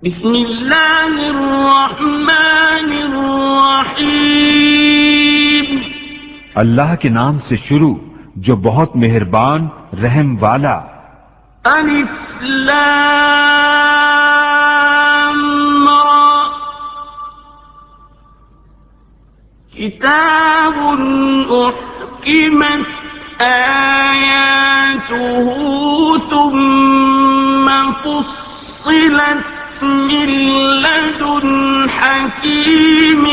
بسم اللہ الرحمن الرحیم، اللہ کے نام سے شروع جو بہت مہربان رحم والا۔ الف لام را، کتاب احکمت آیاتہ ثم فصلت من لدن حکیم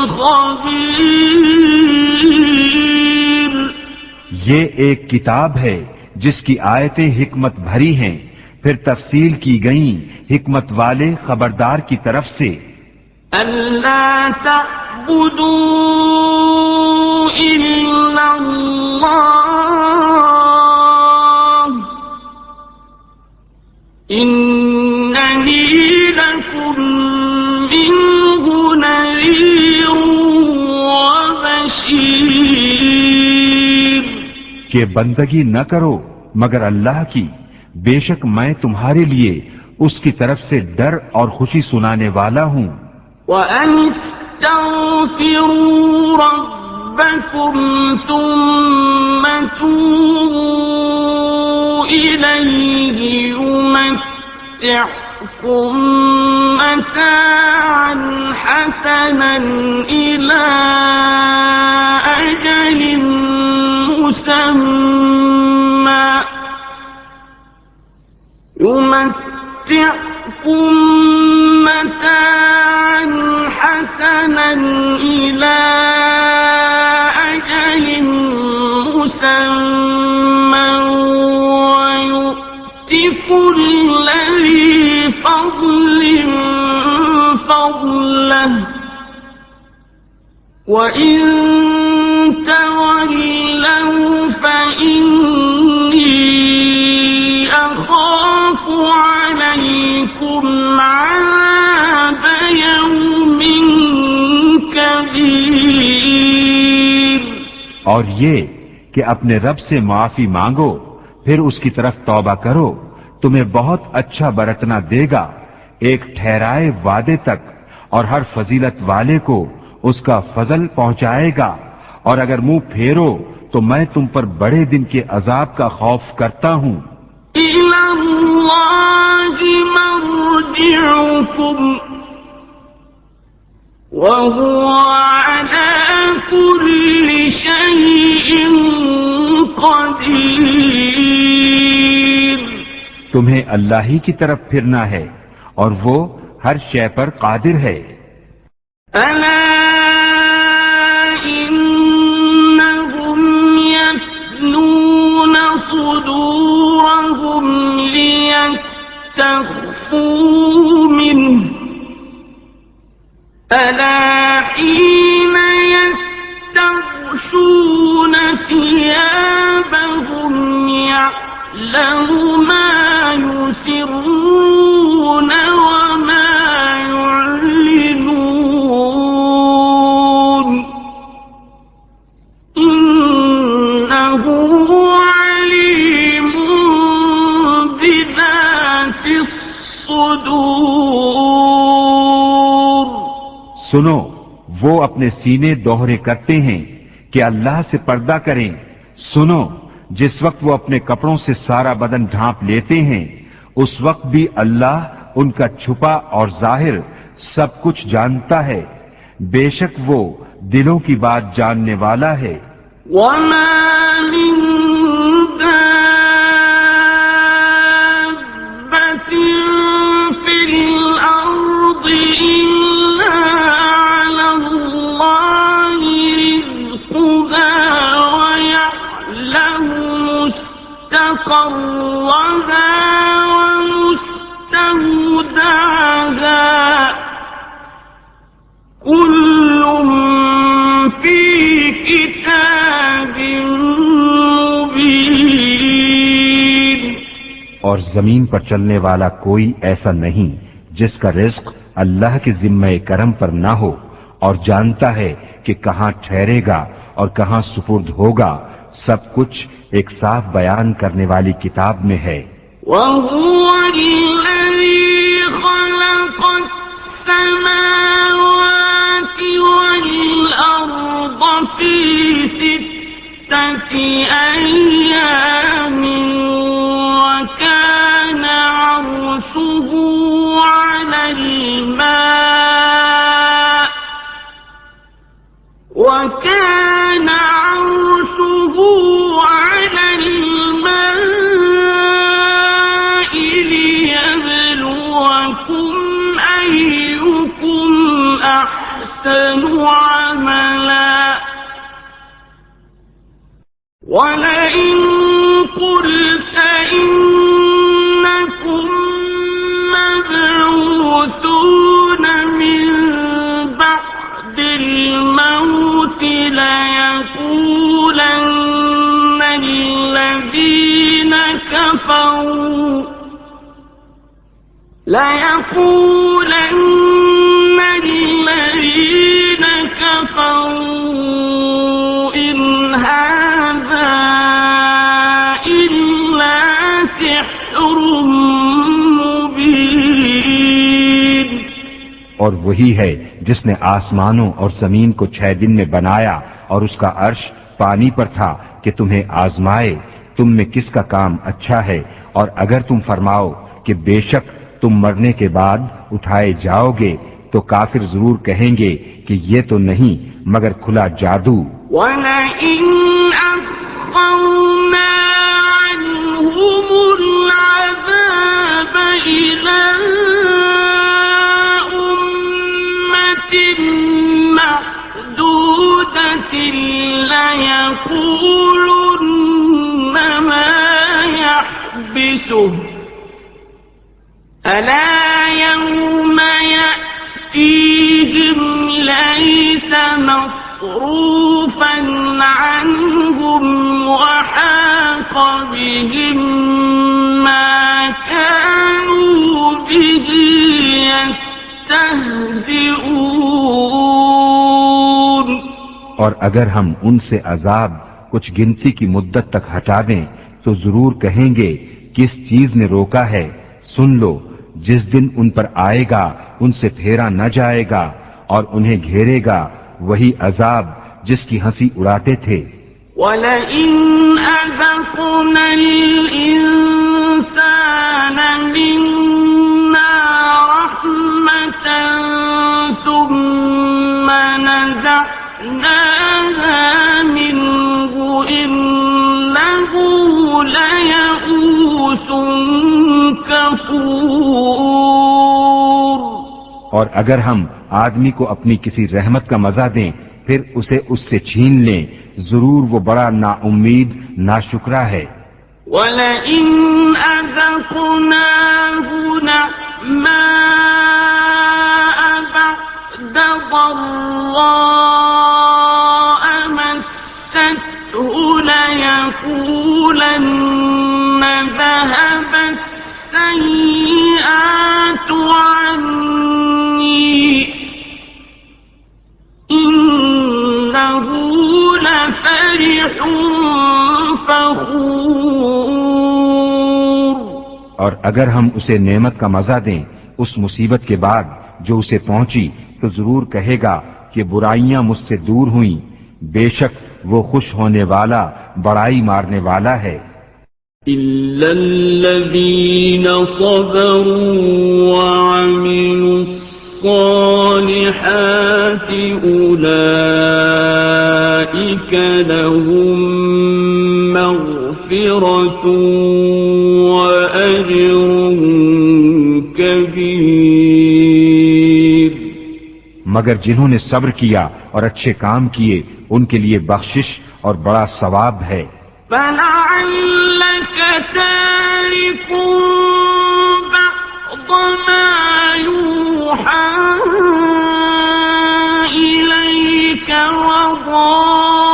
خبیر۔ یہ ایک کتاب ہے جس کی آیتیں حکمت بھری ہیں، پھر تفصیل کی گئیں حکمت والے خبردار کی طرف سے۔ الا تعبدوا الا اللہ اننی لکم منہ نذیر وبشیر۔ کہ بندگی نہ کرو مگر اللہ کی، بے شک میں تمہارے لیے اس کی طرف سے ڈر اور خوشی سنانے والا ہوں۔ وَأَنِ اسْتَغْفِرُوا رَبَّكُمْ ثُمَّ تُوبُوا إِلَيْهِ يُمَتِّعْكُم مَّتَاعًا حَسَنًا إِلَىٰ أَجَلٍ مُّسَمًّى يُمَتِّعْكُم مَّتَاعًا حَسَنًا إِلَىٰ أَجَلٍ مُّسَمًّى وَيُؤْتِ كُلَّ ذِي فَضْلٍ فَضْلَهُ وَإِن تَوَلَّوْا فَإِنِّي أَخَافُ عَلَيْكُمْ عَذَابَ يَوْمٍ كَبِيرٍ۔ اور یہ کہ اپنے رب سے معافی مانگو پھر اس کی طرف توبہ کرو، تمہیں بہت اچھا برتنا دے گا ایک ٹھہرائے وعدے تک، اور ہر فضیلت والے کو اس کا فضل پہنچائے گا، اور اگر منہ پھیرو تو میں تم پر بڑے دن کے عذاب کا خوف کرتا ہوں۔ إِلَى اللَّهِ مَرْجِعُكُمْ وَهُوَ عَلَى كُلِّ شَيْءٍ قَدِيرٌ۔ تمہیں اللہ ہی کی طرف پھرنا ہے اور وہ ہر شے پر قادر ہے۔ أَلَا إِنَّهُمْ يَثْنُونَ صُدُورَهُمْ لِيَسْتَخْفُوا مِنْهُ أَلَا حِينَ يَسْتَغْشُونَ ثِيَابَهُمْ يَعْلَمُ مَا يُسِرُّونَ وَمَا يُعْلِنُونَ إِنَّهُ عَلِيمٌ بِذَاتِ الصُّدُورِ۔ سنو، وہ اپنے سینے دوہرے کرتے ہیں کہ اللہ سے پردہ کریں۔ سنو، جس وقت وہ اپنے کپڑوں سے سارا بدن ڈھانپ لیتے ہیں، اس وقت بھی اللہ ان کا چھپا اور ظاہر سب کچھ جانتا ہے، بے شک وہ دلوں کی بات جاننے والا ہے۔ وَمَا مِن دَابَّةٍ فِي الْأَرْضِ إِلَّا عَلَى اللَّهِ رِزْقُهَا وَيَعْلَمُ مُسْتَقَرَّهَا وَمُسْتَوْدَعَهَا كُلٌّ فِي كِتَابٍ مُّبِينٍ۔ اور زمین پر چلنے والا کوئی ایسا نہیں جس کا رزق اللہ کے ذمہ کرم پر نہ ہو، اور جانتا ہے کہ کہاں ٹھہرے گا اور کہاں سپرد ہوگا، سب کچھ ایک صاف بیان کرنے والی کتاب میں ہے۔ وَهُوَ الَّذِي خَلَقَ أيام وكان عرشه على الماء ليبلوكم أيكم أحسن عملا ولئن قلت إنكم مبعوثون من بعد الموت ليقولن الذين كفروا إن هذا إلا سحر مبين. اور وہی ہے جس نے آسمانوں اور زمین کو 6 دن میں بنایا اور اس کا عرش پانی پر تھا کہ تمہیں آزمائے تم میں کس کا کام اچھا ہے، اور اگر تم فرماؤ کہ بے شک تم مرنے کے بعد اٹھائے جاؤ گے تو کافر ضرور کہیں گے کہ یہ تو نہیں مگر کھلا جادو. وَلَئِنْ أَخَّرْنَا عَنْهُمُ الْعَذَابَ إِلَىٰ أُمَّةٍ مَّعْدُودَةٍ لَّيَقُولُنَّ مَا يَحْبِسُهُ أَلَا يَوْمَ يَأْتِيهِمْ لَيْسَ مَصْرُوفًا عَنْهُمْ وَحَاقَ بِهِم مَّا كَانُوا بِهِ يَسْتَهْزِئُونَ. اور اگر ہم ان سے عذاب کچھ گنتی کی مدت تک ہٹا دیں تو ضرور کہیں گے کس چیز نے روکا ہے. سن لو جس دن ان پر آئے گا ان سے پھیرا نہ جائے گا اور انہیں گھیرے گا وہی عذاب جس کی ہنسی اڑاتے تھے. وَلَئِنْ أَذَقْنَا الْإِنسَانَ مِنَّا رَحْمَةً ثُمَّ نَزَعْنَاهَا مِنْهُ إِنَّهُ لَيَئُوسٌ كَفُورٌ. اور اگر ہم آدمی کو اپنی کسی رحمت کا مزہ دیں پھر اسے اس سے چھین لیں ضرور وہ بڑا نا امید ناشکرا ہے. وَلَئِنْ أَذَقْنَاهُ نَعْمَاءَ بَعْدَ ضَرَّاءَ مَسَّتْهُ لَيَقُولَنَّ ذَهَبَ السَّيِّئَاتُ عَنِّي إِنَّهُ لَفَرِحٌ فَخُورٌ. اور اگر ہم اسے نعمت کا مزہ دیں اس مصیبت کے بعد جو اسے پہنچی تو ضرور کہے گا کہ برائیاں مجھ سے دور ہوئیں بے شک وہ خوش ہونے والا بڑائی مارنے والا ہے. إِلَّا الَّذِينَ صَبَرُوا وَعَمِلُوا الصَّالِحَاتِ أُولَئِكَ لَهُم مَّغْفِرَةٌ وَأَجْرٌ كَبِيرٌ. مگر جنہوں نے صبر کیا اور اچھے کام کیے ان کے لیے بخشش اور بڑا ثواب ہے. فَلَعَلَّكَ تَارِكٌ بَعْضَ مَا يُوحَىٰ إِلَيْكَ وَضَائِقٌ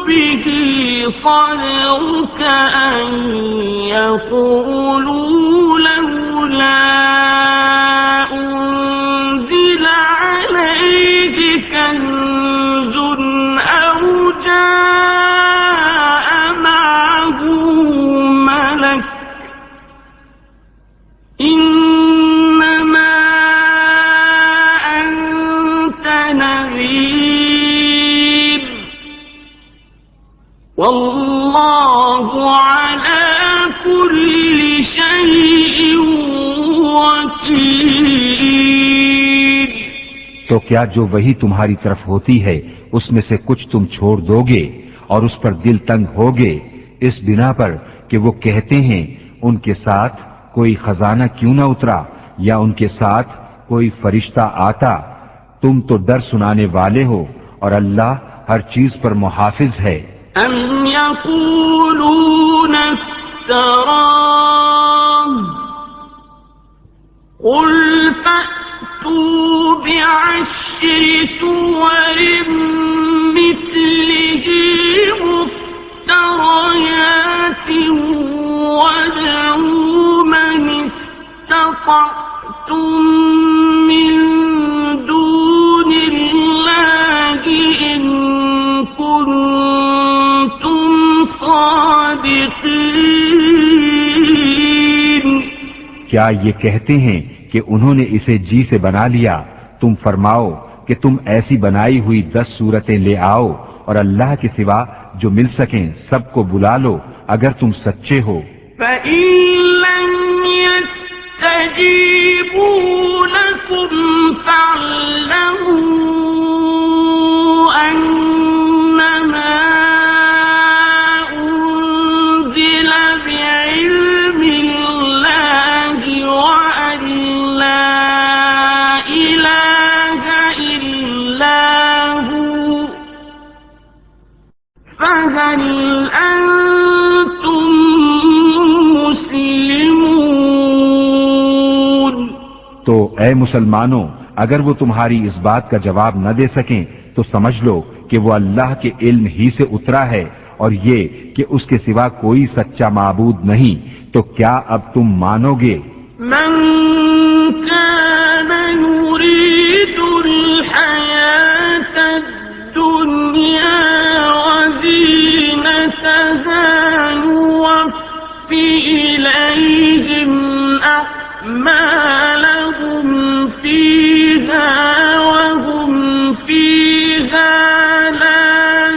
بِهِ صَدْرُكَ أَن يَقُولُوا لَوْلَا أُنزِلَ عَلَيْهِ كَنزٌ أَوْ جَاءَ مَعَهُ مَلَكٌ إِنَّمَا أَنتَ نَذِيرٌ والله على كل شيء وكيل. تو کیا جو وہی تمہاری طرف ہوتی ہے اس میں سے کچھ تم چھوڑ دو گے اور اس پر دل تنگ ہوگے اس بنا پر کہ وہ کہتے ہیں ان کے ساتھ کوئی خزانہ کیوں نہ اترا یا ان کے ساتھ کوئی فرشتہ آتا. تم تو ڈر سنانے والے ہو اور اللہ ہر چیز پر محافظ ہے. ام یقولون افتراه قل فأتوا بعشر سور مثله مفتريات وادعوا من استطعتم من دون الله إن كنتم صادقين. کیا یہ کہتے ہیں کہ انہوں نے اسے جی سے بنا لیا؟ تم فرماؤ کہ تم ایسی بنائی ہوئی 10 صورتیں لے آؤ اور اللہ کے سوا جو مل سکیں سب کو بلا لو اگر تم سچے ہو. فَإِن لَّمْ يَسْتَجِيبُوا لَكُمْ فَاعْلَمُوا أَنَّمَا أُنزِلَ بِعِلْمِ اللَّهِ وَأَن لَّا إِلَٰهَ إِلَّا هُوَ فَهَلْ أَنتُم مُّسْلِمُونَ. تو اے مسلمانوں اگر وہ تمہاری اس بات کا جواب نہ دے سکیں تو سمجھ لو کہ وہ اللہ کے علم ہی سے اترا ہے اور یہ کہ اس کے سوا کوئی سچا معبود نہیں. تو کیا اب تم مانو گے؟ من كان يريد الحياة الدنيا وزينتها نوفي إليهم أعمالهم فيها وهم فيها لا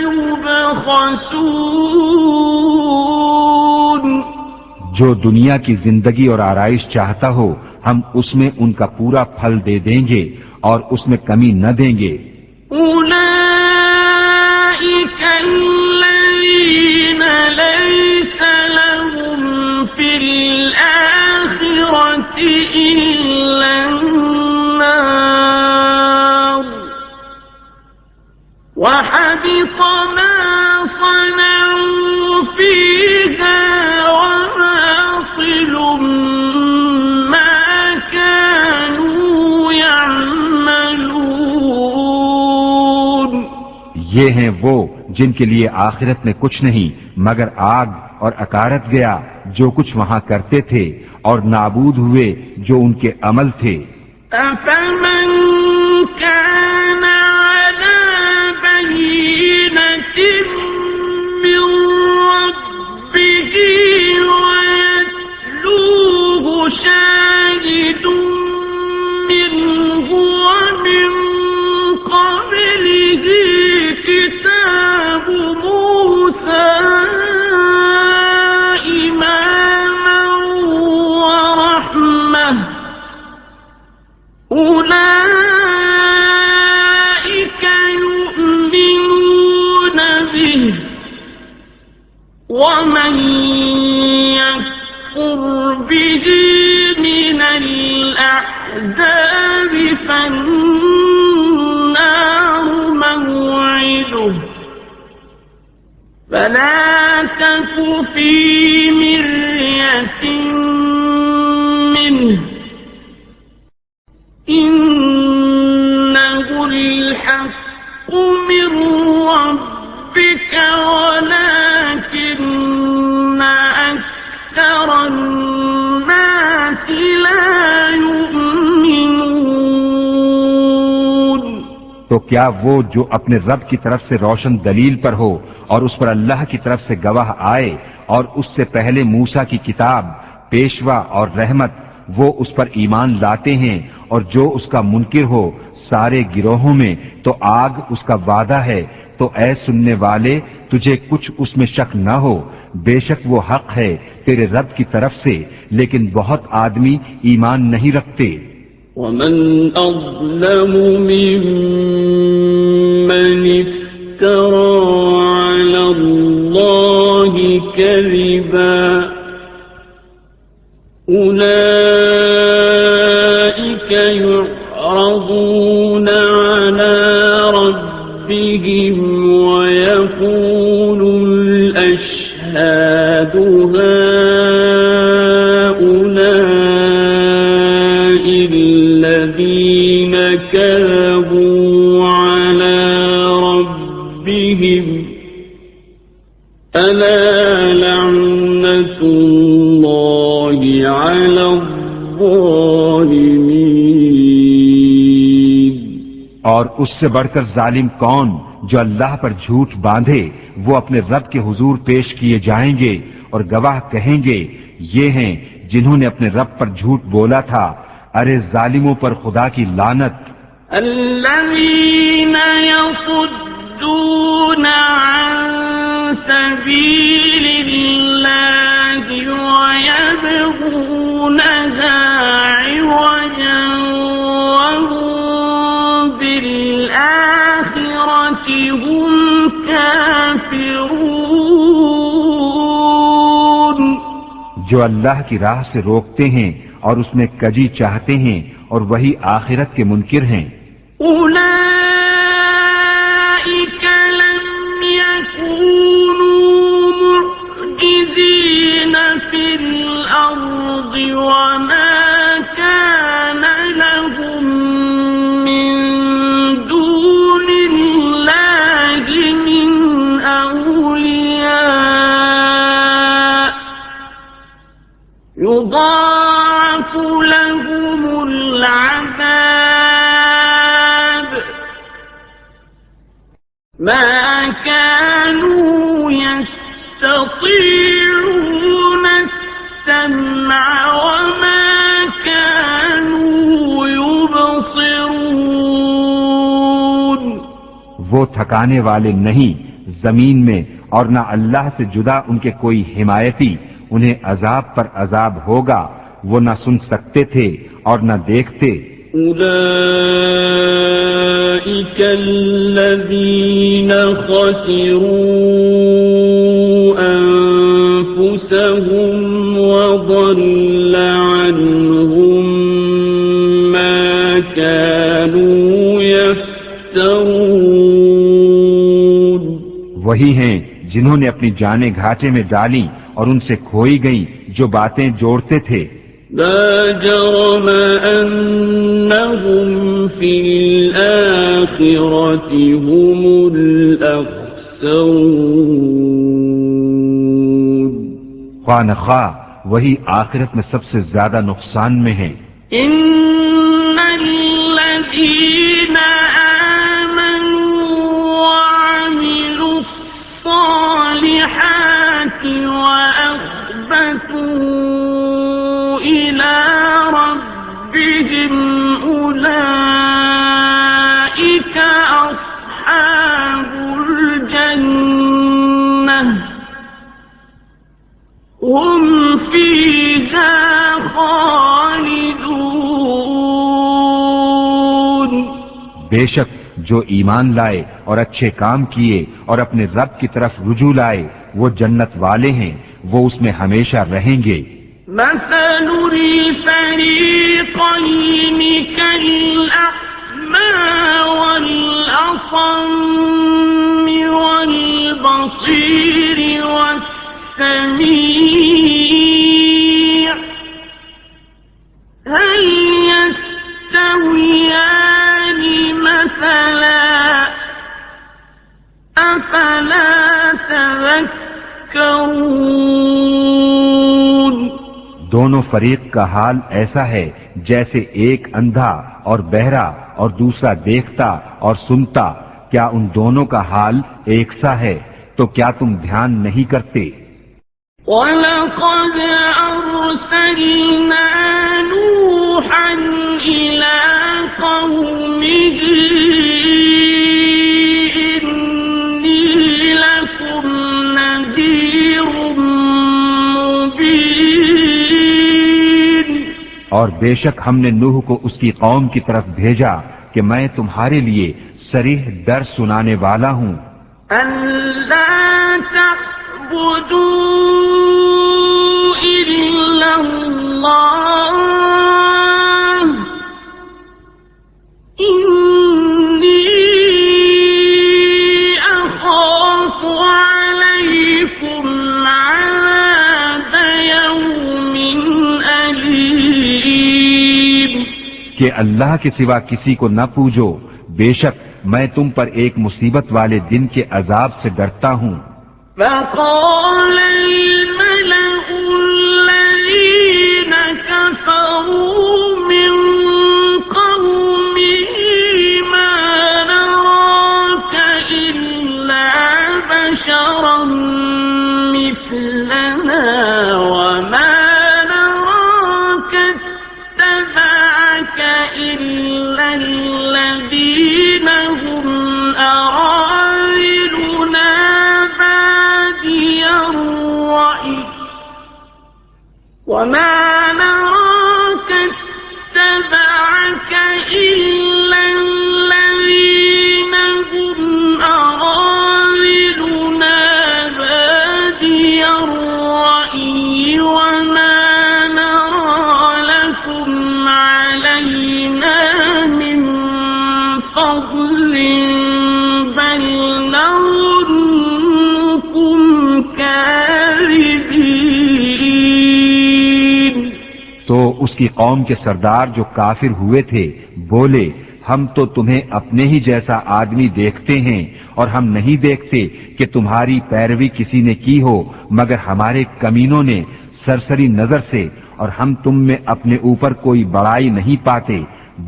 يبخسون. جو دنیا کی زندگی اور آرائش چاہتا ہو ہم اس میں ان کا پورا پھل دے دیں گے اور اس میں کمی نہ دیں گے. أولئك الذين ليس لهم في الآخرة إلا النار وحبط ما صنعوا فيها وباطل ما كانوا يعملون. یہ ہیں وہ جن کے لیے آخرت میں کچھ نہیں مگر آگ اور اکارت گیا جو کچھ وہاں کرتے تھے اور نابود ہوئے جو ان کے عمل تھے. أفمن كان على بينة من ربه ويتلوه شاهد منه ومن قبله كتاب موسى إماما ورحمة أولئك يؤمنون به ومن يكفر به من الأحزاب فالنار موعده فلا تك في مرية منه إنه الحق من ربك ولكن أكثر الناس لا يؤمنون. تو کیا وہ جو اپنے رب کی طرف سے روشن دلیل پر ہو اور اس پر اللہ کی طرف سے گواہ آئے اور اس سے پہلے موسیٰ کی کتاب پیشوا اور رحمت وہ اس پر ایمان لاتے ہیں اور جو اس کا منکر ہو سارے گروہوں میں تو آگ اس کا وعدہ ہے تو اے سننے والے تجھے کچھ اس میں شک نہ ہو، بے شک وہ حق ہے تیرے رب کی طرف سے، لیکن بہت آدمی ایمان نہیں رکھتے۔ ومن أظلم ممن افترى على الله كذبا أولئك يعرضون على ربهم ويقول الأشهاد هؤلاء الذين كذبوا على ربهم ألا لعنة الله على الظالمين۔ اور اس سے بڑھ کر ظالم کون جو اللہ پر جھوٹ باندھے، وہ اپنے رب کے حضور پیش کیے جائیں گے اور گواہ کہیں گے یہ ہیں جنہوں نے اپنے رب پر جھوٹ بولا تھا، ارے ظالموں پر خدا کی لعنت۔ الذين يصدون عن سبيل الله ويبغونها عوجا وهم بالآخرة هم كافرون۔ جو اللہ کی راہ سے روکتے ہیں اور اس میں کجی چاہتے ہیں اور وہی آخرت کے منکر ہیں۔ أولئك لم يكونوا معجزين في الأرض وما كان لهم من دون الله من أولياء يضاعف لهم العذاب ما كانوا يستطيعون السمع وما كانوا يبصرون۔ وہ تھکانے والے نہیں زمین میں، اور نہ اللہ سے جدا ان کے کوئی حمایتی، انہیں عذاب پر عذاب ہوگا، وہ نہ سن سکتے تھے اور نہ دیکھتے۔ أولئك الذين خسروا أنفسهم وضل عنهم ما كانوا يفترون۔ وہی ہیں جنہوں نے اپنی جانیں گھاٹے میں ڈالی اور ان سے کھوئی گئیں جو باتیں جوڑتے تھے۔ لا جرم أنهم في الآخرة هم الأخسرون۔ خواہ نخواہ وہی آخرت میں سب سے زیادہ نقصان میں ہیں۔ إن الذين آمنوا وعملوا الصالحات وأخبتوا إلى ربهم أولئك أصحاب الجنة هم فيها خالدون۔ بے شک جو ایمان لائے اور اچھے کام کیے اور اپنے رب کی طرف رجوع لائے وہ جنت والے ہیں، وہ اس میں ہمیشہ رہیں گے۔ مثل الفريقين كالأعمى والأصم والبصير والسميع هل يستويان مثلا أفلا تذكرون۔ دونوں فریق کا حال ایسا ہے جیسے ایک اندھا اور بہرا اور دوسرا دیکھتا اور سنتا، کیا ان دونوں کا حال ایک سا ہے؟ تو کیا تم دھیان نہیں کرتے؟ وَلَقَدْ أَرْسَلْنَا نُوحًا إِلَىٰ قَوْمِهِ إِنِّي اور بے شک ہم نے نوح کو اس کی قوم کی طرف بھیجا کہ میں تمہارے لیے صریح در سنانے والا ہوں أَلَّا تَعْبُدُوا إِلَّا اللَّهَ إِنِّي أَخَافُ عَلَيْكُمْ عَذَابَ يَوْمٍ أَلِيمٍ کہ اللہ کے سوا کسی کو نہ پوجو، بے شک میں تم پر ایک مصیبت والے دن کے عذاب سے ڈرتا ہوں فقال الملأ الذين كفروا من قومه ما نراك إلا بشرا مثلنا وما نراك اتبعك إلا الذين هم أراذلنا بادي الرأي وما نراك اتبعك إلا الذين هم أراذلنا بادي الرأي وما نرى لكم علينا من فضل بل نظنكم كاذبين تو اس کی قوم کے سردار جو کافر ہوئے تھے بولے ہم تو تمہیں اپنے ہی جیسا آدمی دیکھتے ہیں اور ہم نہیں دیکھتے کہ تمہاری پیروی کسی نے کی ہو مگر ہمارے کمینوں نے سرسری نظر سے، اور ہم تم میں اپنے اوپر کوئی بڑائی نہیں پاتے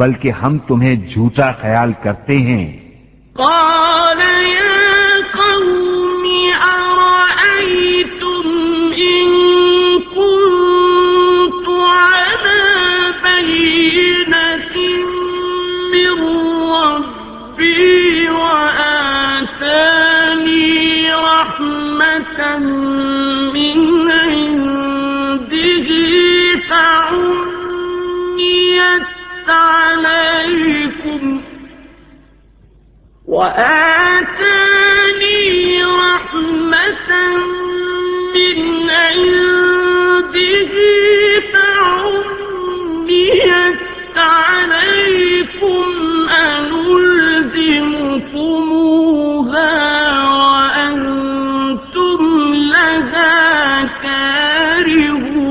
بلکہ ہم تمہیں جھوٹا خیال کرتے ہیں قال يا قوم أرأيتم إن كنت على بينة من ربي وآتاني رحمة من عنده فعميت عليكم وآتاني رحمة من عنده فعميت عليكم أنلزمكموها وأنتم لها كارهون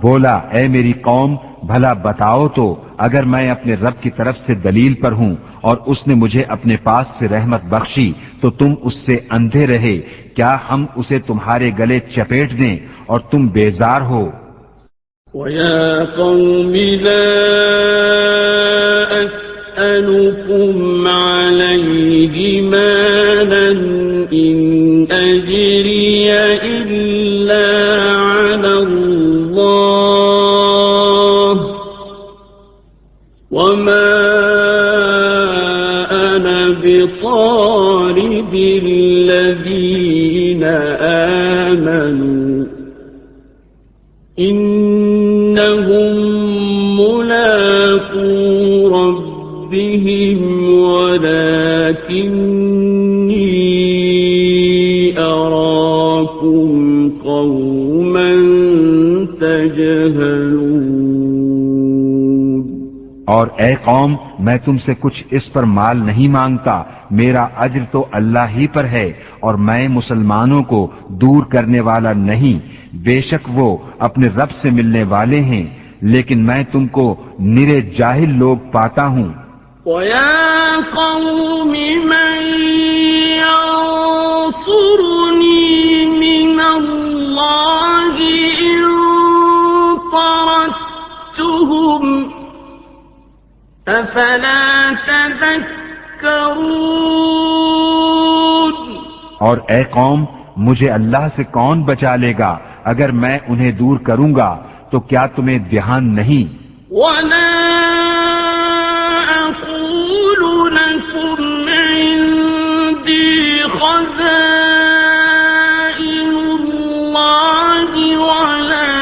بولا اے میری قوم بھلا بتاؤ تو اگر میں اپنے رب کی طرف سے دلیل پر ہوں اور اس نے مجھے اپنے پاس سے رحمت بخشی تو تم اس سے اندھے رہے، کیا ہم اسے تمہارے گلے چپیٹ دیں اور تم بیزار ہو وَيَا قَوْمِ لَا أَسْأَلُكُمْ عَلَيْهِ مَالًا إِنْ أَجْرِيَ إِلَّا عَلَى اللَّهِ وَمَا أَنَا بِطَارِدِ الَّذِينَ آمَنُوا إِنَّهُمْ مُلَاقُو رَبِّهِمْ وَلَكِنِّي أَرَاكُمْ قَوْمًا تَجْهَلُونَ اور اے قوم میں تم سے کچھ اس پر مال نہیں مانگتا، میرا اجر تو اللہ ہی پر ہے اور میں مسلمانوں کو دور کرنے والا نہیں، بے شک وہ اپنے رب سے ملنے والے ہیں لیکن میں تم کو نرے جاہل لوگ پاتا ہوں وَيَا قَوْمِ مَن يَنصُرُنِي مِنَ اللَّهِ إِن طَرَدتُّهُمْ أَفَلَا تَذَكَّرُونَ اور اے قوم مجھے اللہ سے کون بچا لے گا اگر میں انہیں دور کروں گا تو کیا تمہیں دھیان نہیں وَلَا أَقُولُ لَكُمْ عِندِي خَزَائِنُ اللَّهِ وَلَا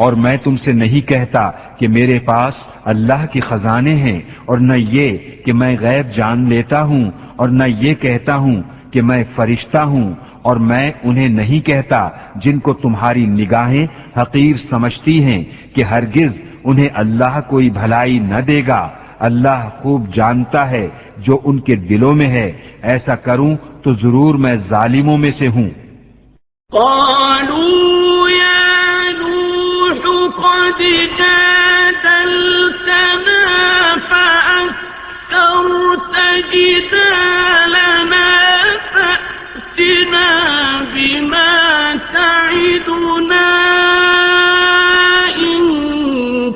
اور میں تم سے نہیں کہتا کہ میرے پاس اللہ کے خزانے ہیں، اور نہ یہ کہ میں غیب جان لیتا ہوں، اور نہ یہ کہتا ہوں کہ میں فرشتہ ہوں، اور میں انہیں نہیں کہتا جن کو تمہاری نگاہیں حقیر سمجھتی ہیں کہ ہرگز انہیں اللہ کوئی بھلائی نہ دے گا۔ اللہ خوب جانتا ہے جو ان کے دلوں میں ہے، ایسا کروں تو ضرور میں ظالموں میں سے ہوں۔ قالوا يا نوح قد جادلتنا فأكثرت جدالنا فأتنا بما تعدنا إن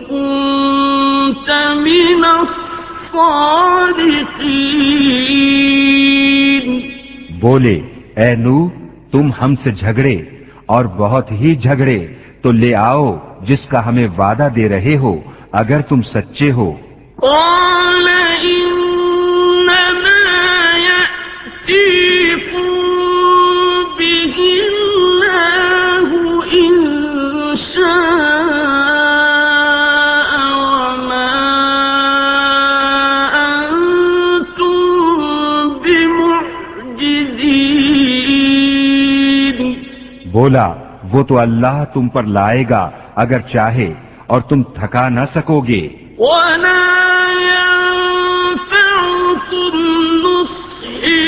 كنت من الصادقين۔ بولے اے نوح تم ہم سے جھگڑے اور بہت ہی جھگڑے، تو لے آؤ جس کا ہمیں وعدہ دے رہے ہو اگر تم سچے ہو۔ قال إنما يأتيكم به الله إن شاء وما أنتم بمعجزين۔ بولا وہ تو اللہ تم پر لائے گا اگر چاہے، اور تم تھکا نہ سکو گے۔ ولا ينفعكم نصحي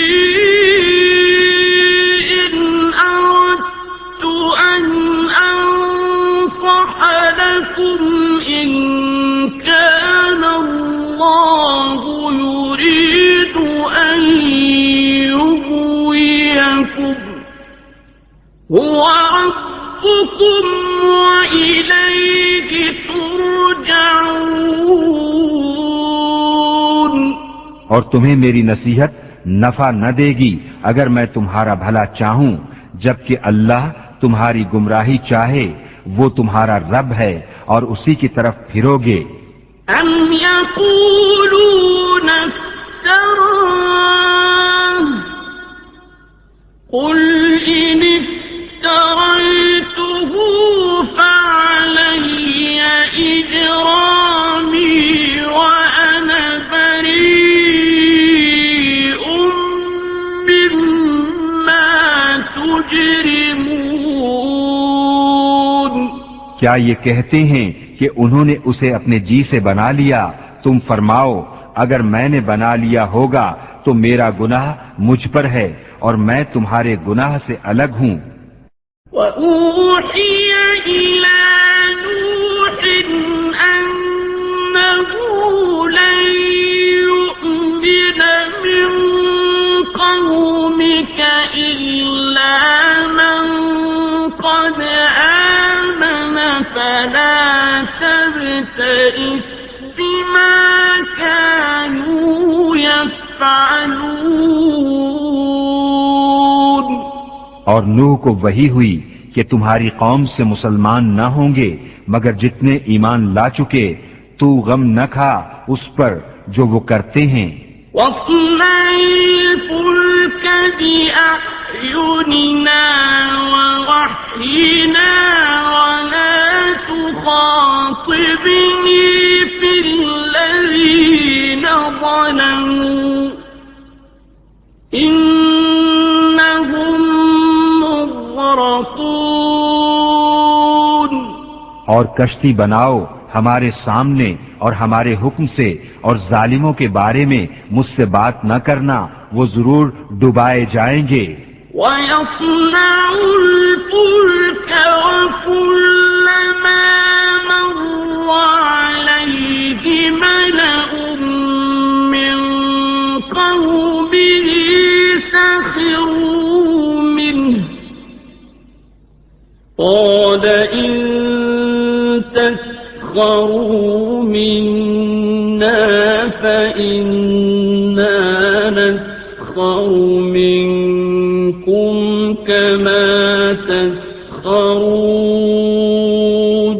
إن أردت أن أنصح لكم إن كان الله يريد أن يغويكم هو ربكم وإليه ترجعون۔ اور تمہیں میری نصیحت نفع نہ دے گی اگر میں تمہارا بھلا چاہوں، جبکہ اللہ تمہاری گمراہی چاہے، وہ تمہارا رب ہے اور اسی کی طرف پھرو گے۔ أم يقولون افتراه قل إن افتريته فعلي إجرامي وأنا بريء مما تجرمون۔ کیا یہ کہتے ہیں کہ انہوں نے اسے اپنے جی سے بنا لیا؟ تم فرماؤ اگر میں نے بنا لیا ہوگا تو میرا گناہ مجھ پر ہے اور میں تمہارے گناہ سے الگ ہوں۔ وَأُوحِيَ إِلَى نُوحٍ أَنَّهُ لَن يُؤْمِنَ مِن قَوْمِكَ إِلَّا مَن قَدْ آمَنَ فَلَا تَبْتَئِسْ بِمَا كَانُوا يَفْعَلُونَ۔ اور نوح کو وحی ہوئی کہ تمہاری قوم سے مسلمان نہ ہوں گے مگر جتنے ایمان لا چکے، تو غم نہ کھا اس پر جو وہ کرتے ہیں۔ وَاصْنَعِ الْفُلْكَ بِأَعْيُنِنَا وَوَحْيِنَا وَلَا تُخَاطِبْنِي فِي الَّذِينَ ظَلَمُوا إِنَّهُمْ مُغْرَقُونَ۔ اور کشتی بناؤ ہمارے سامنے اور ہمارے حکم سے، اور ظالموں کے بارے میں مجھ سے بات نہ کرنا، وہ ضرور ڈبائے جائیں گے۔ وَيَصْنَعُ الْفُلْكَ وَكُلَّمَا مَرَّ عَلَيْهِ مَلَأٌ مِّن قَوْمِهِ سَخِرُوا مِنْهُ قَالَ إِن تَسْخَرُوا مِنَّا فَإِنَّا نَسْخَرُ مِنكُمْ كَمَا تَسْخَرُونَ۔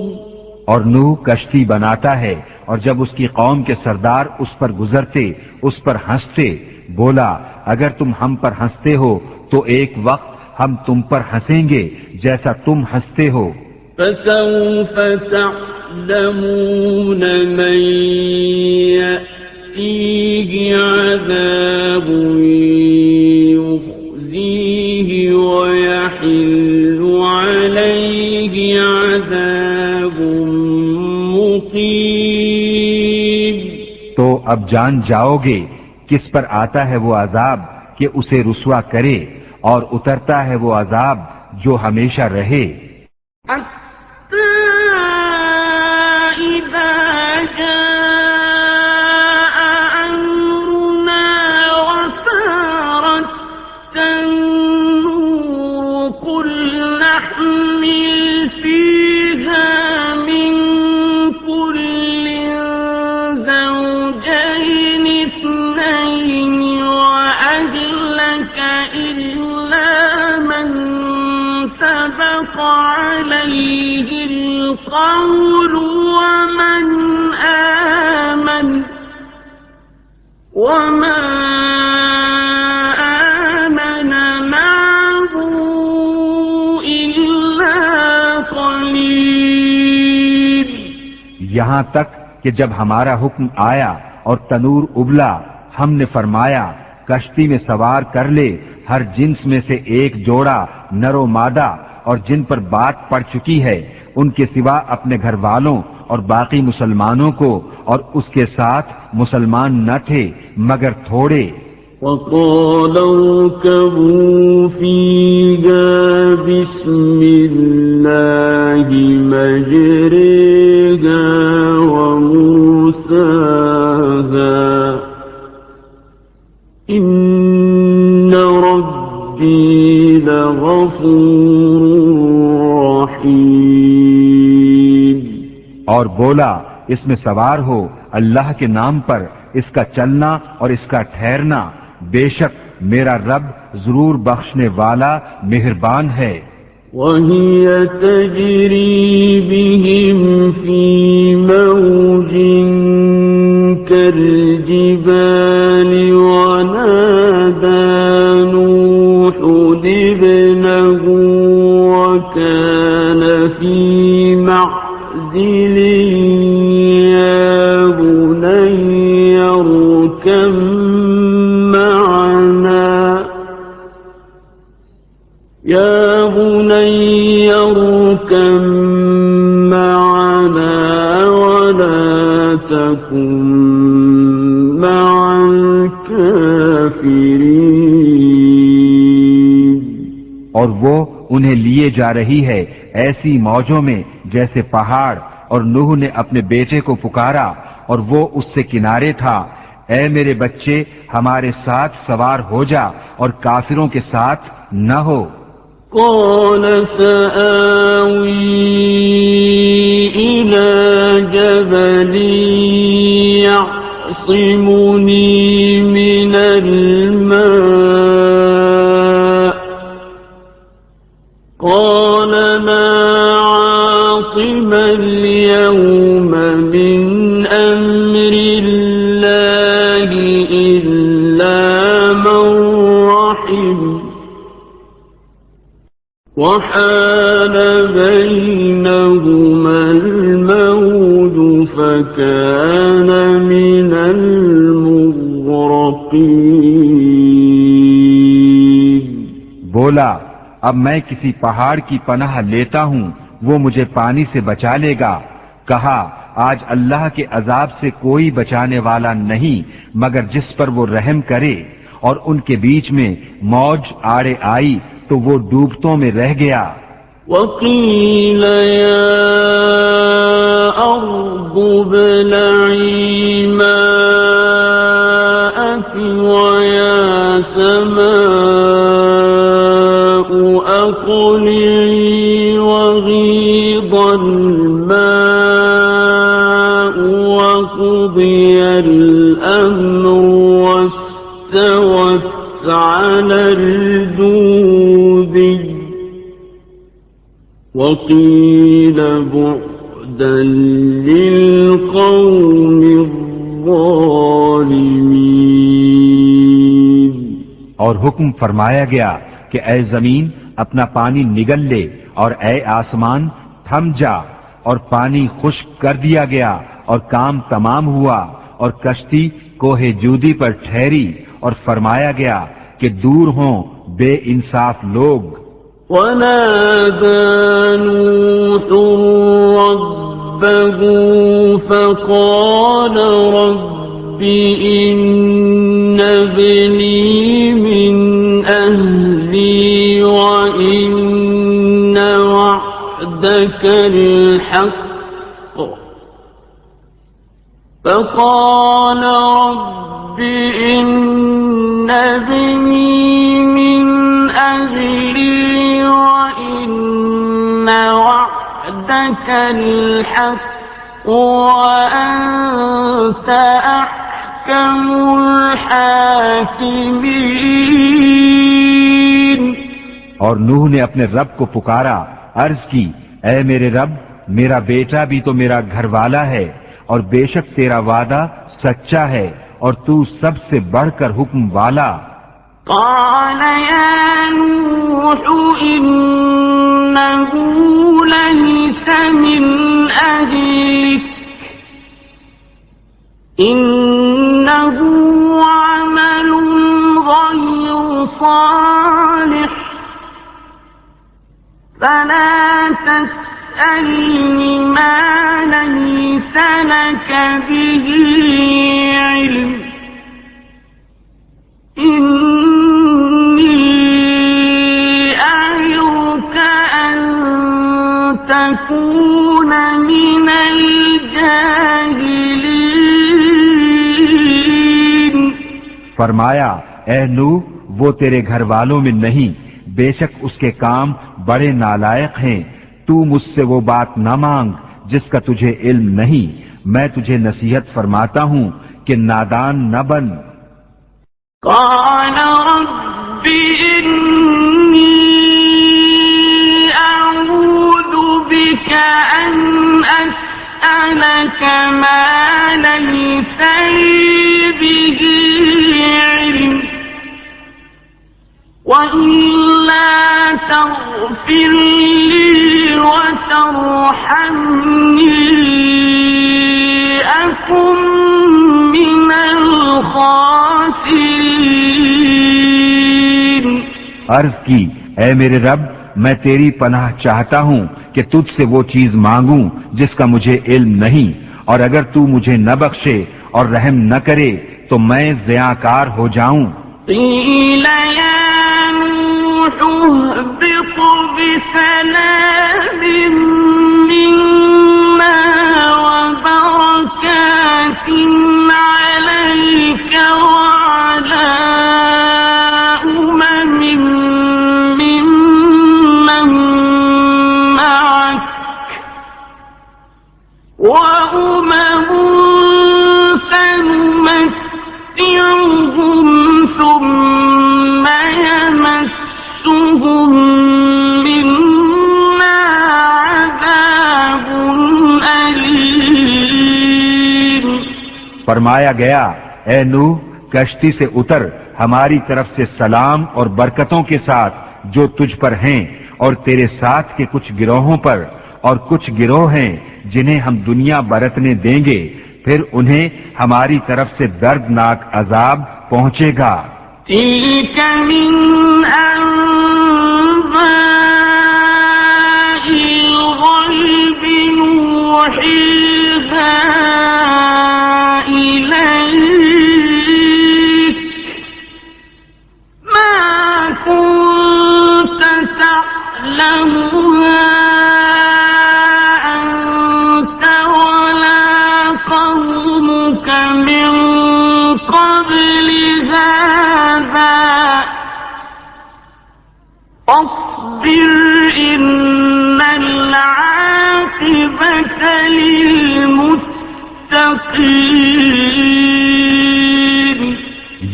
اور نوح کشتی بناتا ہے، اور جب اس کی قوم کے سردار اس پر گزرتے اس پر ہنستے، بولا اگر تم ہم پر ہنستے ہو تو ایک وقت ہم تم پر ہنسیں گے جیسا تم ہنستے ہو۔ فسوف تعلمون من يأتيه عذاب يخزيه ويحل عليه عذاب مقيم. تو اب جان جاؤ گے کس پر آتا ہے وہ عذاب کہ اسے رسوا کرے، اور اترتا ہے وہ عذاب جو ہمیشہ رہے. عليه القول ومن وما آمن معه إلا قليل. یہاں تک کہ جب ہمارا حکم آیا اور تنور ابلا، ہم نے فرمایا کشتی میں سوار کر لے ہر جنس میں سے ایک جوڑا نر و مادہ، اور جن پر بات پڑ چکی ہے ان کے سوا اپنے گھر والوں اور باقی مسلمانوں کو، اور اس کے ساتھ مسلمان نہ تھے مگر تھوڑے. وَقَالَ ارْكَبُوا فِيهَا بِسْمِ اللَّهِ مَجْرَاهَا وَمُرْسَاهَا إِنَّ رَبِّي لَغَفُورٌ رَحِيمٌ. اور بولا اس میں سوار ہو اللہ کے نام پر، اس کا چلنا اور اس کا ٹھہرنا، بے شک میرا رب ضرور بخشنے والا مہربان ہے. وَهِيَ تَجْرِي بِهِمْ فِي مَوْجٍ كَالْجِبَالِ وَنَادَى نُوحٌ ابْنَهُ وَكَانَ فِي مَعْزِلٍ يَا بُنَيَّ ارْكَب معنا ولا تكن مع الكافرين. اور وہ انہیں لیے جا رہی ہے ایسی موجوں میں جیسے پہاڑ، اور نوح نے اپنے بیٹے کو پکارا اور وہ اس سے کنارے تھا، اے میرے بچے ہمارے ساتھ سوار ہو جا اور کافروں کے ساتھ نہ ہو. قال سآوي إلى جبل يعصمني من الماء قال لا عاصم اليوم من أمر الله إلا من رحم وحال بينهما الموج فكان من المغرقين. بولا اب میں کسی پہاڑ کی پناہ لیتا ہوں، وہ مجھے پانی سے بچا لے گا. کہا آج اللہ کے عذاب سے کوئی بچانے والا نہیں مگر جس پر وہ رحم کرے. اور ان کے بیچ میں موج آڑے آئی تو وہ ڈوبتوں میں رہ گیا. وَقِيلَ يَا أَرْضُ ابْلَعِي مَاءَكِ وَيَا سَمَاءُ أَقْلِعِي وَغِيضَ الْمَاءُ وَقُضِيَ الْأَمْرُ وَاسْتَوَتْ عَلَى الْجُودِ وَقِيلَ بُعْدًا لِلْقَوْمِ الظَّالِمِينَ. اور حکم فرمایا گیا کہ اے زمین اپنا پانی نگل لے، اور اے آسمان تھم جا، اور پانی خشک کر دیا گیا اور کام تمام ہوا، اور کشتی کوہ جودی پر ٹھہری، اور فرمایا گیا کہ دور ہوں بے انصاف لوگ۔ ونادى نوح ربه فقال رب إن ابني من أهلي وإن وعدك الحق فقال رب إن ابني من أهلي وإن وعدك الحق وأنت أحكم الحاكمين۔ اور نوح نے اپنے رب کو پکارا، عرض کی، اے میرے رب، میرا بیٹا بھی تو میرا گھر والا ہے، اور بے شک تیرا وعدہ سچا ہے، اور تو سب سے بڑھ کر حکم والا۔ قال يا نوح إنه ليس من أهلك إنه عمل غير صالح فلا تسألني ما ليس لك به علم إني أعظك أن تكون من الجاهلين۔ فرمایا، اے نوح، وہ تیرے گھر والوں میں نہیں، بے شک اس کے کام بڑے نالائق ہیں، تو مجھ سے وہ بات نہ مانگ جس کا تجھے علم نہیں، میں تجھے نصیحت فرماتا ہوں کہ نادان نہ بن۔ قال رب إني أعوذ بك أن أسألك ما ليس لي به علم وإلا تغفر لي وترحمني أكن من الخاسرين۔ عرض کی، اے میرے رب، میں تیری پناہ چاہتا ہوں کہ تجھ سے وہ چیز مانگوں جس کا مجھے علم نہیں، اور اگر تو مجھے نہ بخشے اور رحم نہ کرے تو میں ضیاءکار ہو جاؤں۔ قیل یا نوح اهبط بسلام منا وبركات عليك وعلى أمم ممن معك وأمم سنمتعهم ثم يمسهم منا عذاب أليم۔ فرمایا گیا، اے نوح، کشتی سے اتر، ہماری طرف سے سلام اور برکتوں کے ساتھ جو تجھ پر ہیں اور تیرے ساتھ کے کچھ گروہوں پر، اور کچھ گروہ ہیں جنہیں ہم دنیا برتنے دیں گے، پھر انہیں ہماری طرف سے دردناک عذاب پہنچے گا۔ تلك من أنباء الغيب نوحيها إليك ما كنت تعلمها أنت ولا قومك من قبل هذا فاصبر إن العاقبة للمتقين۔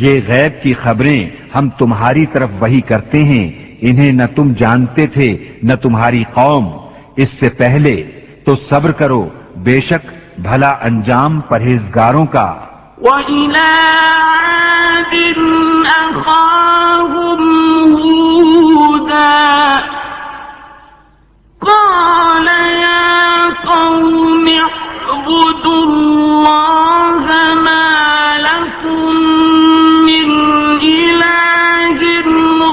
یہ غیب کی خبریں ہم تمہاری طرف وحی کرتے ہیں، انہیں نہ تم جانتے تھے نہ تمہاری قوم اس سے پہلے، تو صبر کرو، بے شک بھلا انجام پرہیزگاروں کا۔ وَإِلَىٰ عَادٍ أَخَاهُمْ هُودًا قال يا قوم اعبدوا الله ما لكم من إله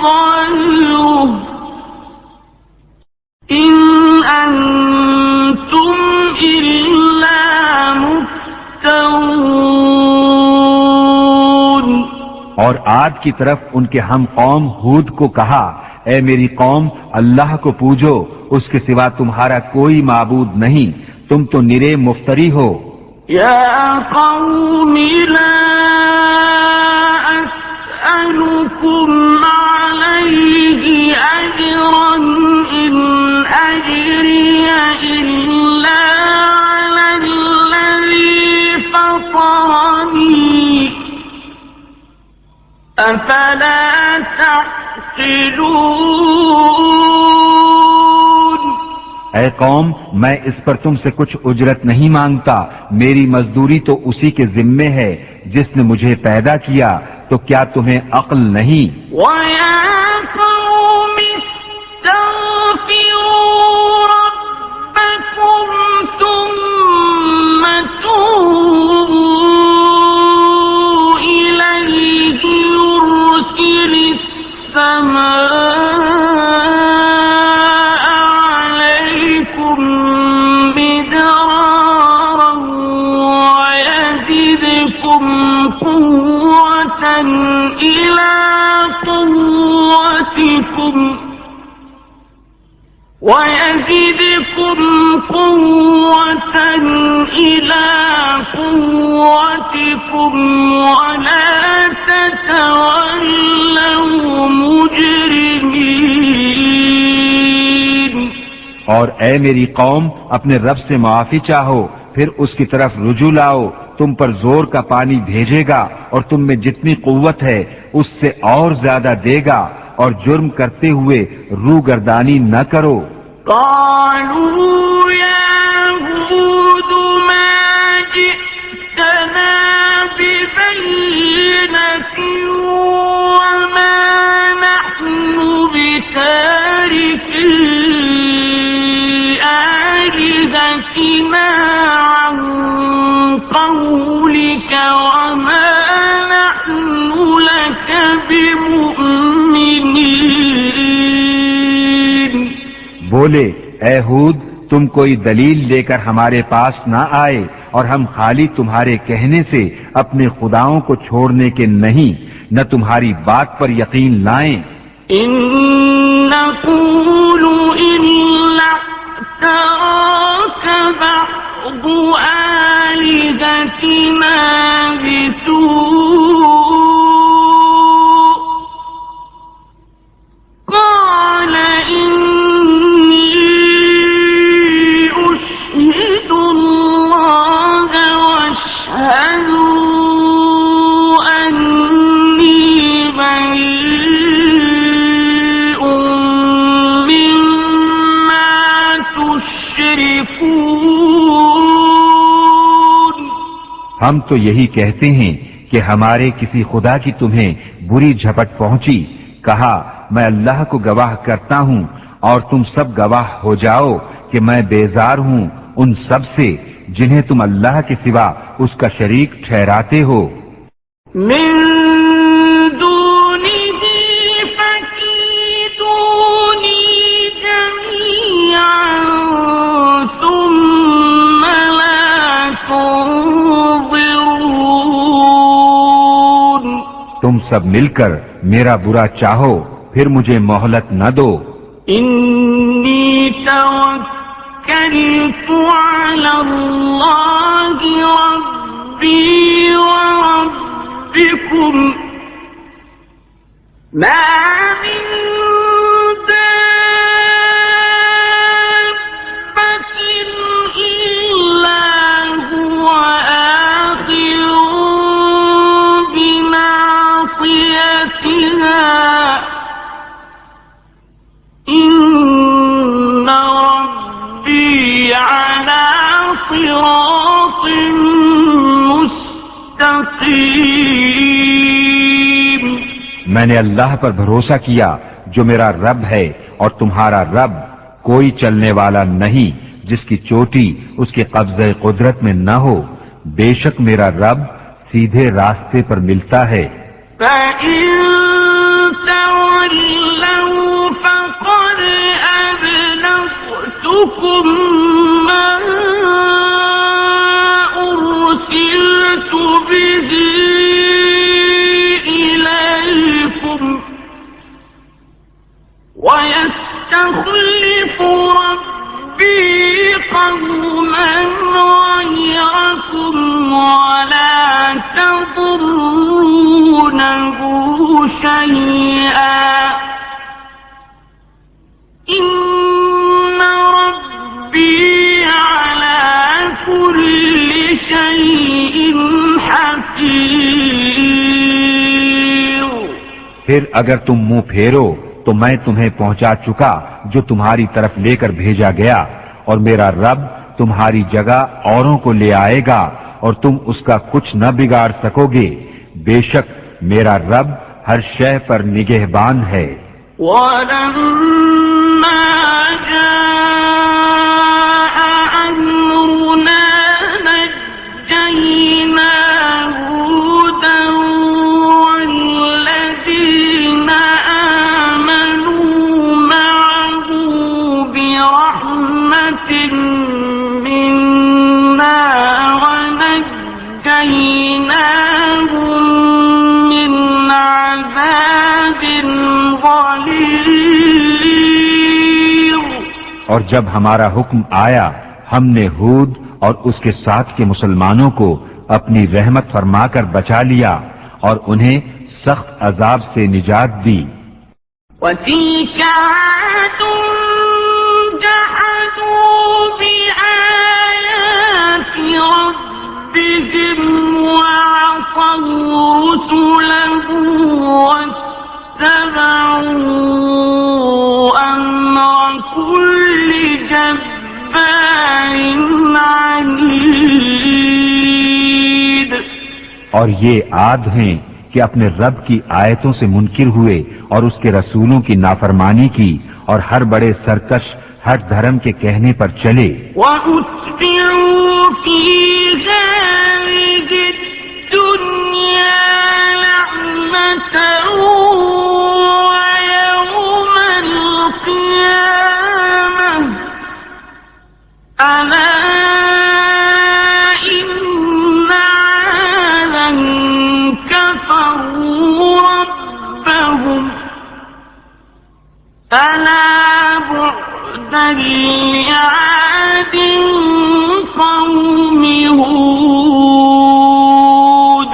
غيره إن أنتم إلا مفترون۔ اور عاد کی طرف ان کے ہم قوم ہود کو کہا، اے میری قوم، اللہ کو پوجو، اس کے سوا تمہارا کوئی معبود نہیں، تم تو نرے مفتری ہو۔ یا قوم لا أسألكم عليه أجرا إن أجري إلا على الذي فطرني أفلا تعقلون۔ اے قوم، میں اس پر تم سے کچھ اجرت نہیں مانگتا، میری مزدوری تو اسی کے ذمے ہے جس نے مجھے پیدا کیا، تو کیا تمہیں عقل نہیں؟ وَيَا قَوْمِ اسْتَغْفِرُوا رَبَّكُمْ ثُمَّ تُوبُوا إِلَيْهِ يُرْسِلِ السَّمَاءَ عَلَيْكُمْ مِدْرَارًا وَيَزِدْكُمْ قُوَّةً إِلَى قُوَّتِكُمْ وَلَا تَتَوَلَّوْا مُجْرِمِينَ۔ اور اے میری قوم، اپنے رب سے معافی چاہو، پھر اس کی طرف رجوع لاؤ، تم پر زور کا پانی بھیجے گا اور تم میں جتنی قوت ہے اس سے اور زیادہ دے گا، اور جرم کرتے ہوئے روگردانی نہ کرو۔ قالوا يا هود ما جئتنا ببينة وما نحن بتاركي آلهتنا عن قولك وما نحن لك بمؤمنين۔ بولے، اے ہود، تم کوئی دلیل لے کر ہمارے پاس نہ آئے، اور ہم خالی تمہارے کہنے سے اپنے خداؤں کو چھوڑنے کے نہیں، نہ تمہاری بات پر یقین لائیں۔ إن نقول إلا اعتراك بعض آلهتنا بسوء قال إني أشهد الله واشهدوا أني بريء مما تشركون۔ ہم تو یہی کہتے ہیں کہ ہمارے کسی خدا کی تمہیں بری جھپٹ پہنچی، کہا میں اللہ کو گواہ کرتا ہوں اور تم سب گواہ ہو جاؤ کہ میں بیزار ہوں ان سب سے جنہیں تم اللہ کے سوا اس کا شریک ٹھہراتے ہو۔ من دونه فكيدوني جميعا ثم لا تنظرون۔ تم سب مل کر میرا برا چاہو، پھر مجھے مہلت نہ دو۔ إني توكلت على الله ربي وربكم ما من دابة إلا هو آخذ بناصيتها إن ربي على صراط مستقيم۔ میں نے اللہ پر بھروسہ کیا جو میرا رب ہے اور تمہارا رب، کوئی چلنے والا نہیں جس کی چوٹی اس کے قبضہ قدرت میں نہ ہو، بے شک میرا رب سیدھے راستے پر ملتا ہے۔ فَإِن تَوَلَّوْا فَقَدْ أَبْلَغْتُكُم مَّا أُرْسِلْتُ بِهِ إِلَيْكُمْ وَيَسْتَخْلِفُ رَبِّي قَوْمًا غَيْرَكُمْ وَلَا تَضُرُّونَهُ شَيْئًا إِنَّ رَبِّي عَلَى كُلِّ شَيْءٍ حَفِيظٌ۔ پھر اگر تم منہ پھیرو تو میں تمہیں پہنچا چکا جو تمہاری طرف لے کر بھیجا گیا، اور میرا رب تمہاری جگہ اوروں کو لے آئے گا اور تم اس کا کچھ نہ بگاڑ سکو گے، بے شک میرا رب ہر شے پر نگہبان ہے۔ وَلَمَّا جَاءَ أَمْرُنَا نَجَّيْنَا هُودًا وَالَّذِينَ آمَنُوا مَعَهُ بِرَحْمَةٍ مِّنَّا وَنَجَّيْنَاهُم مِّنْ عَذَابٍ غَلِيظٍ۔ اور جب ہمارا حکم آیا ہم نے ہود اور اس کے ساتھ کے مسلمانوں کو اپنی رحمت فرما کر بچا لیا اور انہیں سخت عذاب سے نجات دی۔ وَتِلْكَ عَادٌ جَحَدُوا بِآيَاتِ رَبِّهِمْ وَعَصَوْا رُسُلَهُ وَاتَّبَعُوا أَمْرَ كُلِّ جَبَّارٍ عَنِيدٍ۔ اور یہ عاد ہیں کہ اپنے رب کی آیتوں سے منکر ہوئے اور اس کے رسولوں کی نافرمانی کی اور ہر بڑے سرکش ہر دھرم کے کہنے پر چلے۔ وَأُتْبِعُوا فِي هَٰذِهِ الدُّنْيَا لَعْنَةً وَيَوْمَ الْقِيَامَةِ أَلَا إِنَّ عَادًا كَفَرُوا رَبَّهُمْ أَلَا بُعْدًا لِّعَادٍ قَوْمِ هُودٍ۔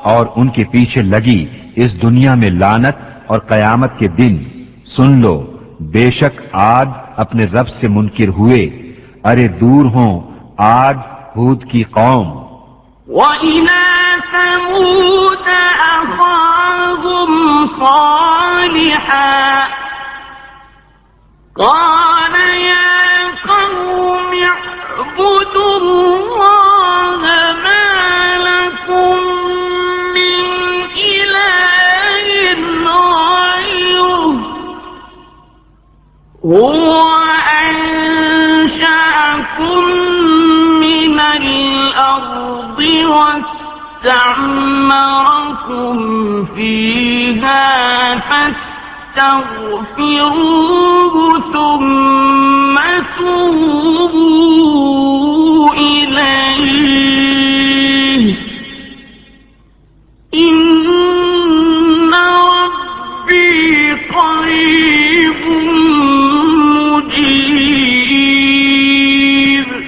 اور ان کے پیچھے لگی اس دنیا میں لعنت اور قیامت کے دن، سن لو بے شک عاد اپنے رب سے منکر ہوئے، ارے دور ہوں عاد ہود کی قوم۔ وَإِلَىٰ ثَمُودَ أَخَاهُمْ صَالِحًا قَالَ يَا قَوْمِ اعْبُدُوا اللَّهَ مَا لَكُم مِّنْ إِلَٰهٍ غَيْرُهُ هُوَ أَنشَأَكُم مِّنَ الْأَرْضِ وَاسْتَعْمَرَكُمْ فِيهَا فَاسْتَغْفِرُوهُ ثُمَّ تُوبُوا إِلَيْهِ إِنَّ رَبِّي قَرِيبٌ مُّجِيبٌ۔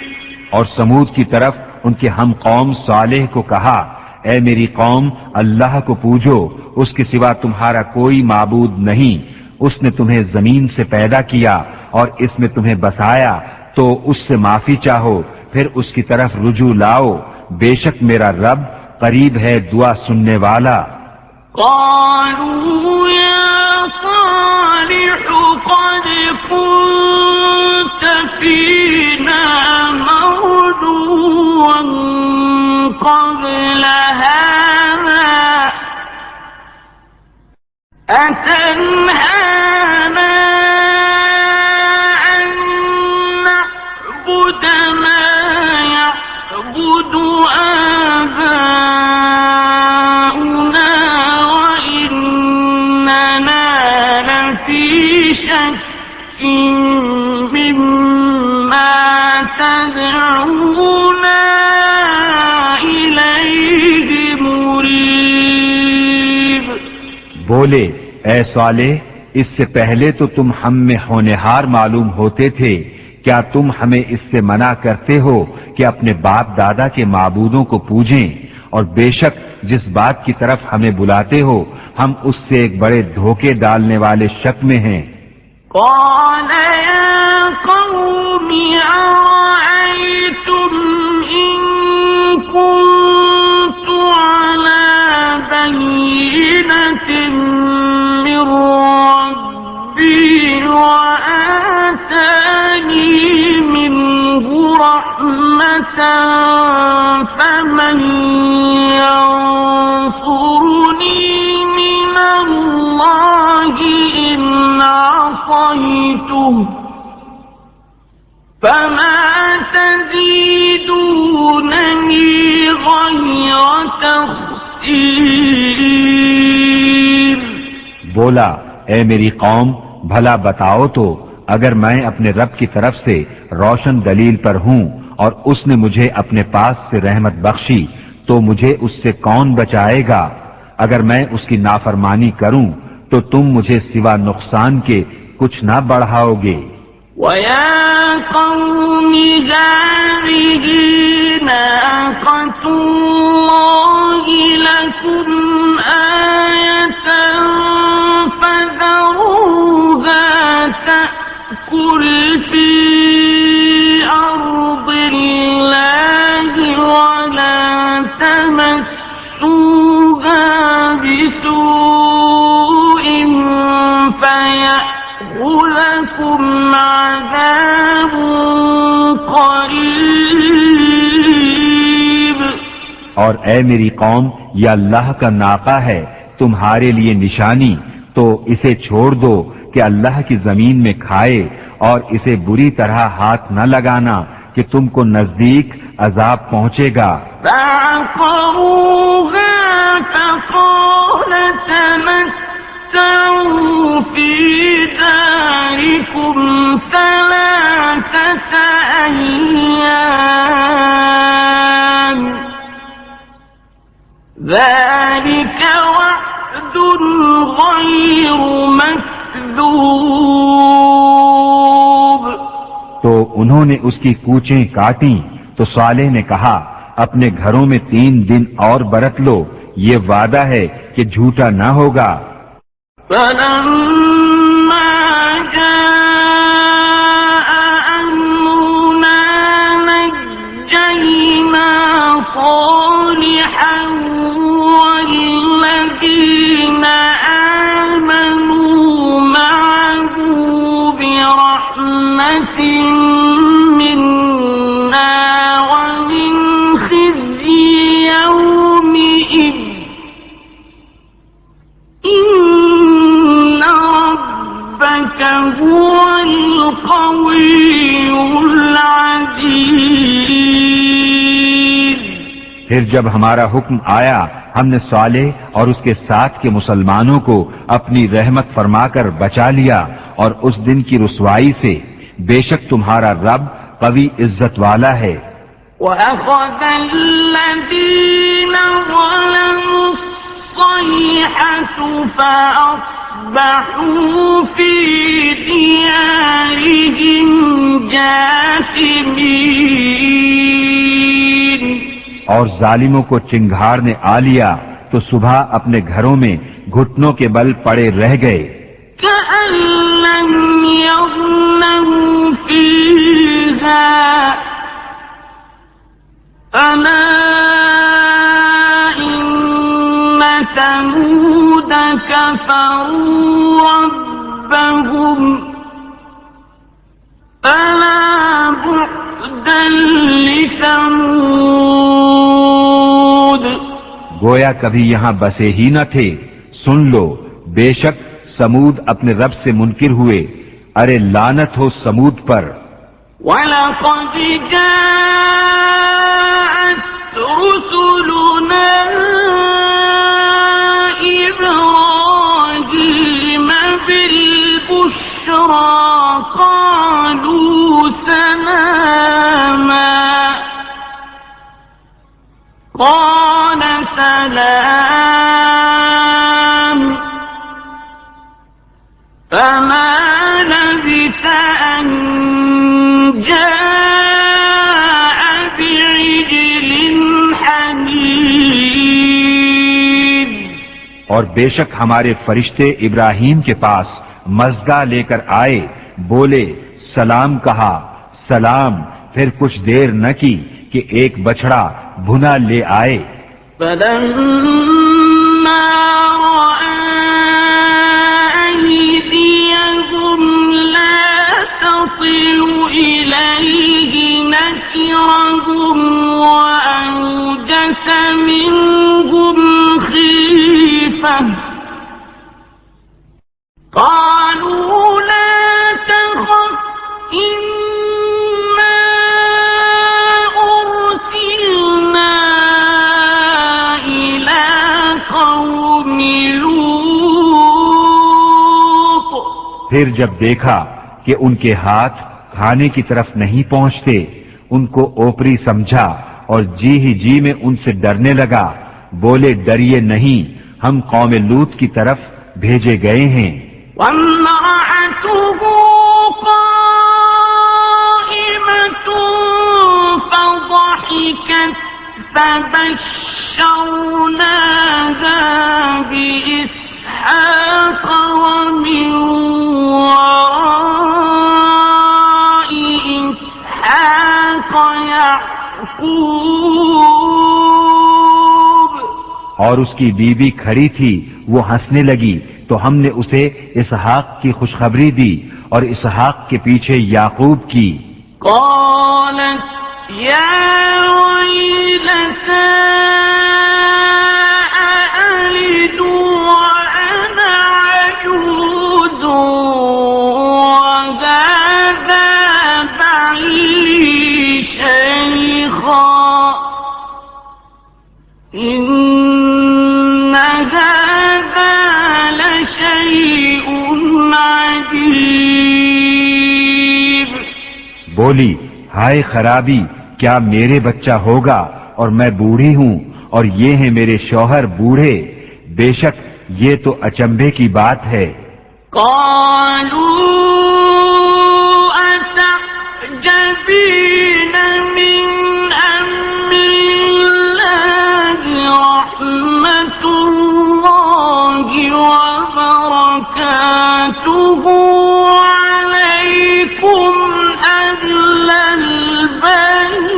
اور سمود کی طرف ان کے ہم قوم صالح کو کہا، اے میری قوم اللہ کو پوجو، اس کے سوا تمہارا کوئی معبود نہیں، اس نے تمہیں زمین سے پیدا کیا اور اس میں تمہیں بسایا، تو اس سے معافی چاہو پھر اس کی طرف رجوع لاؤ، بے شک میرا رب قریب ہے دعا سننے والا۔ قالوا يا صالح قد كنت فينا مرجوا قبل هذا أتنهانا أن يعبد آباؤنا وإننا لفي شك مما تدعونا إليه مريب. بولے اے صالح، اس سے پہلے تو تم ہم میں ہونہار معلوم ہوتے تھے، کیا تم ہمیں اس سے منع کرتے ہو کہ اپنے باپ دادا کے معبودوں کو پوجیں؟ اور بے شک جس بات کی طرف ہمیں بلاتے ہو ہم اس سے ایک بڑے دھوکے ڈالنے والے شک میں ہیں. قال يا قوم أرأيتم إن كنت على بينة من ربي وآتاني منه رحمة فمن ينصرني من الله إن عصيته فما تزيدونني غير تخسير. بولا اے میری قوم، بھلا بتاؤ تو اگر میں اپنے رب کی طرف سے روشن دلیل پر ہوں اور اس نے مجھے اپنے پاس سے رحمت بخشی تو مجھے اس سے کون بچائے گا؟ اگر میں اس کی نافرمانی کروں تو تم مجھے سوا نقصان کے کچھ نہ بڑھاؤ گے. وَيَا قَوْمِ هَٰذِهِ نَاقَةُ اللَّهِ لَكُمْ آيَةً فَذَرُوهَا تَأْكُلْ فِي أَرْضِ اللَّهِ وَلَا تَمَسُّوهَا بِسُوءٍ فَيَأْخُذَكُمْ عَذَابٌ قَرِيبٌ. اور اے میری قوم، یہ اللہ کا ناقہ ہے تمہارے لیے نشانی، تو اسے چھوڑ دو کہ اللہ کی زمین میں کھائے، اور اسے بری طرح ہاتھ نہ لگانا کہ تم کو نزدیک عذاب پہنچے گا. فَعَقَرُوهَا فَقَالَ تَمَتَّعُوا فِي دَارِكُمْ ثَلَاثَةَ أَيَّامٍ ذَلِكَ وَعْدٌ غَيْرُ مَكْذُوبٍ. تو انہوں نے اس کی کوچیں کاٹیں تو صالح نے کہا اپنے گھروں میں 3 دن اور برت لو، یہ وعدہ ہے کہ جھوٹا نہ ہوگا. فَلَمَّا جَاءَ أَمْرُنَا نَجَّيْنَا صَالِحًا وَالَّذِينَ آمَنُوا مَعَهُ بِرَحْمَةٍ مِّنَّا وَمِنْ خِزْيِ يَوْمِئِذٍ إِنَّ رَبَّكَ هُوَ الْقَوِيُّ الْعَزِيزُ. پھر جب ہمارا حکم آیا ہم نے صالح اور اس کے ساتھ کے مسلمانوں کو اپنی رحمت فرما کر بچا لیا، اور اس دن کی رسوائی سے بے شک تمہارا رب قوی عزت والا ہے. وَأَخَذَ الَّذِينَ ظَلَمُوا الصَّيْحَةُ فَأَصْبَحُوا فِي دِيَارِهِمْ جَاثِمِينَ. اور ظالموں کو چنگھاڑ نے آ لیا تو صبح اپنے گھروں میں گھٹنوں کے بل پڑے رہ گئے. كَأَن لَّمْ يَغْنَوْا فِيهَا أَلَا إِنَّ ثَمُودَ كَفَرُوا رَبَّهُمْ أَلَا بُعْدًا لِّثَمُودَ. گویا کبھی یہاں بسے ہی نہ تھے. سن لو، بے شک سمود اپنے رب سے منکر ہوئے، ارے لعنت ہو سمود پر. وَلَقَدْ جَاءَ قال سلام فما لبث أن جاء بعجل حنيذ. اور بے شک ہمارے فرشتے ابراہیم کے پاس مزگا لے کر آئے، بولے سلام کہا، سلام، پھر کچھ دیر نہ کی کہ ایک بچڑا بھنا لے آئے. فلما رأى أيديهم لا تصل إليه نكرهم وأوجس منهم خيفة قالوا لا تخف إنا أرسلنا إلى قوم لوط. پھر جب دیکھا کہ ان کے ہاتھ کھانے کی طرف نہیں پہنچتے، ان کو اوپری سمجھا اور جی ہی جی میں ان سے ڈرنے لگا. بولے ڈریے نہیں، ہم قوم لوط کی طرف بھیجے گئے ہیں. وامرأته قائمة فضحكت فبشرناها بإسحاق ومن وراء إسحاق يعقوب. اور اس کی بیوی کھڑی تھی، وہ ہنسنے لگی تو ہم نے اسے اسحاق کی خوشخبری دی اور اسحاق کے پیچھے یعقوب کی. قالت يا ويلتى أألد وأنا عجوز وهذا بعلي شيخا إن هذا لشيء عجيب. بولی ہائے خرابی، کیا میرے بچہ ہوگا اور میں بوڑھی ہوں اور یہ ہیں میرے شوہر بوڑھے؟ بے شک یہ تو اچنبھے کی بات ہے. قالوا أتعجبين من أمر الله رحمة الله وبركاته عليكم أهل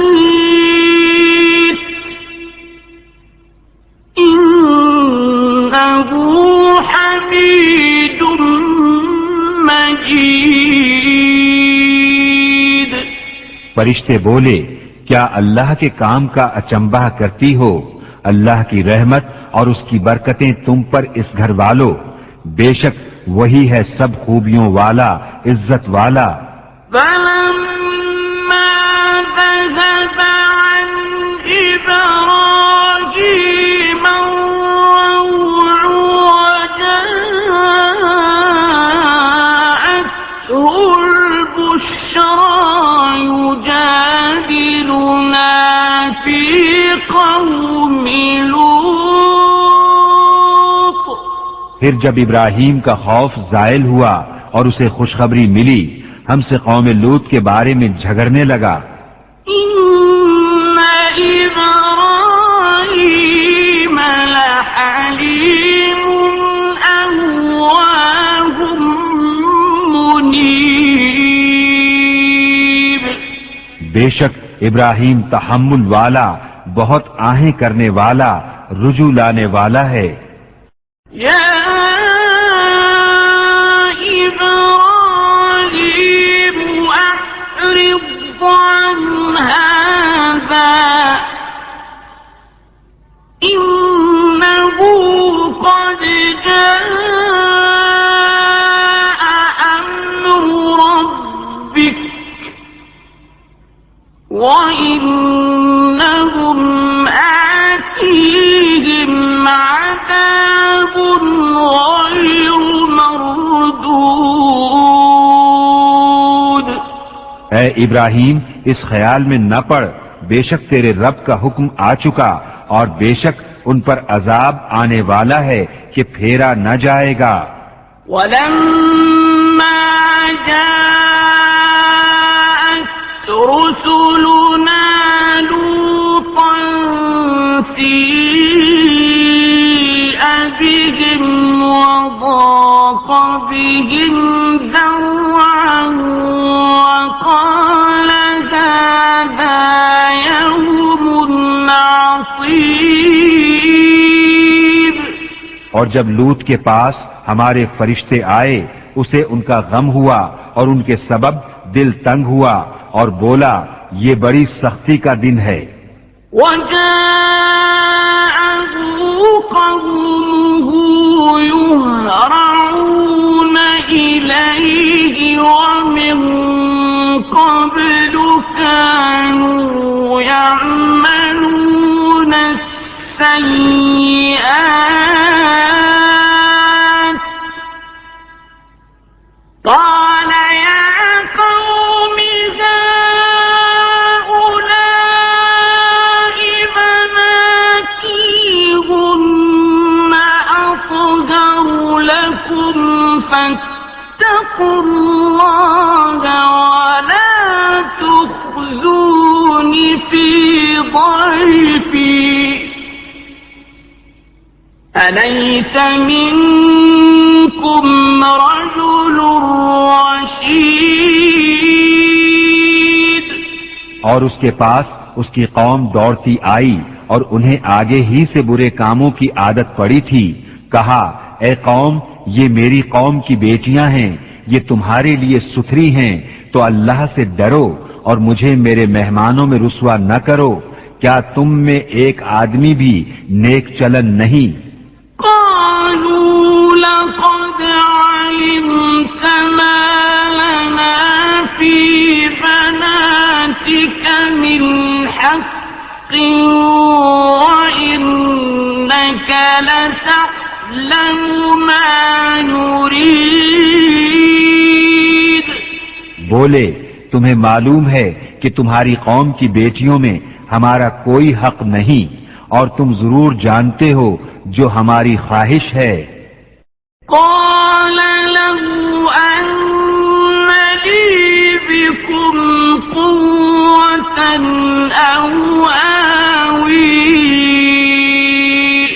البيت إنه حميد مجيد. فرشتے بولے کیا اللہ کے کام کا اچنبھا کرتی ہو؟ اللہ کی رحمت اور اس کی برکتیں تم پر اس گھر والو، بے شک وہی ہے سب خوبیوں والا، عزت والا. فلما ذهب عن إبراهيم الروع وجاءته البشرى يجادلنا في قوم لوط. پھر جب ابراہیم کا خوف زائل ہوا اور اسے خوشخبری ملی، ہم سے قوم لوط کے بارے میں جھگڑنے لگا. إن إبراهيم لحليم أواه منيب. بے شک ابراہیم تحمل والا، بہت آہیں کرنے والا، رجوع لانے والا ہے. يا إبراهيم أعرض عن هذا إنه قد جاء أمر ربك وإنهم آتيهم عذاب غير مردود. اے ابراہیم اس خیال میں نہ پڑ، بے شک تیرے رب کا حکم آ چکا اور بے شک ان پر عذاب آنے والا ہے کہ پھیرا نہ جائے گا۔ وَلَمَّا جَاءَتْ رُسُلُنَا لُوطًا سِيءَ بِهِمْ وَضَاقَ بِهِمْ ذَرْعًا وَقَالَ هَٰذَا يَوْمٌ عَصِيبٌ۔ اور جب لوط کے پاس ہمارے فرشتے آئے اسے ان کا غم ہوا اور ان کے سبب دل تنگ ہوا اور بولا یہ بڑی سختی کا دن ہے۔ وَجَاءَهُ قَوْمُهُ يُهْرَعُونَ إِلَيْهِ وَمِن قَبْلُ كَانُوا يَعْمَلُونَ السَّيِّئَاتِ قَالَ يَا قَوْمِ هَٰؤُلَاءِ بَنَاتِي هُنَّ أَطْهَرُ لَكُمْ فَاتَّقُوا اللَّهَ وَلَا تُخْزُونِ فِي ضَيْفِي أَلَيْسَ مِنكُمْ رَجُلٌ رَّشِيدٌ۔ اور اس کے پاس اس کی قوم دوڑتی آئی اور انہیں آگے ہی سے برے کاموں کی عادت پڑی تھی۔ کہا اے قوم یہ میری قوم کی بیٹیاں ہیں، یہ تمہارے لیے ستھری ہیں، تو اللہ سے ڈرو اور مجھے میرے مہمانوں میں رسوا نہ کرو۔ کیا تم میں ایک آدمی بھی نیک چلن نہیں؟ قالوا لقد علمت ما لنا في بناتك من حق وإنك لتعلم ما نريد۔ بولے تمہیں معلوم ہے کہ تمہاری قوم کی بیٹیوں میں ہمارا کوئی حق نہیں اور تم ضرور جانتے ہو جو ہماری خواہش ہے۔ قال لو أن لي بكم قوة أو آوي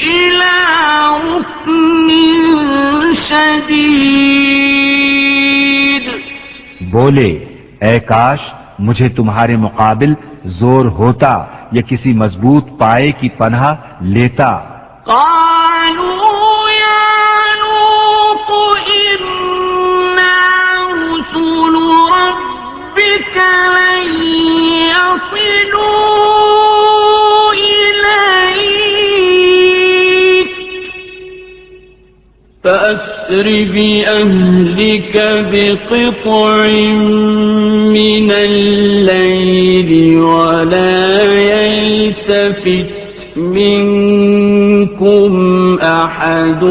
إلى ركن شديد۔ بولے اے کاش مجھے تمہارے مقابل زور ہوتا یا کسی مضبوط پائے کی پناہ لیتا۔ قالوا يا لوط إنا رسل ربك لن يصلوا إليك فأسر بأهلك بقطع من الليل ولا يلتفت منكم أحد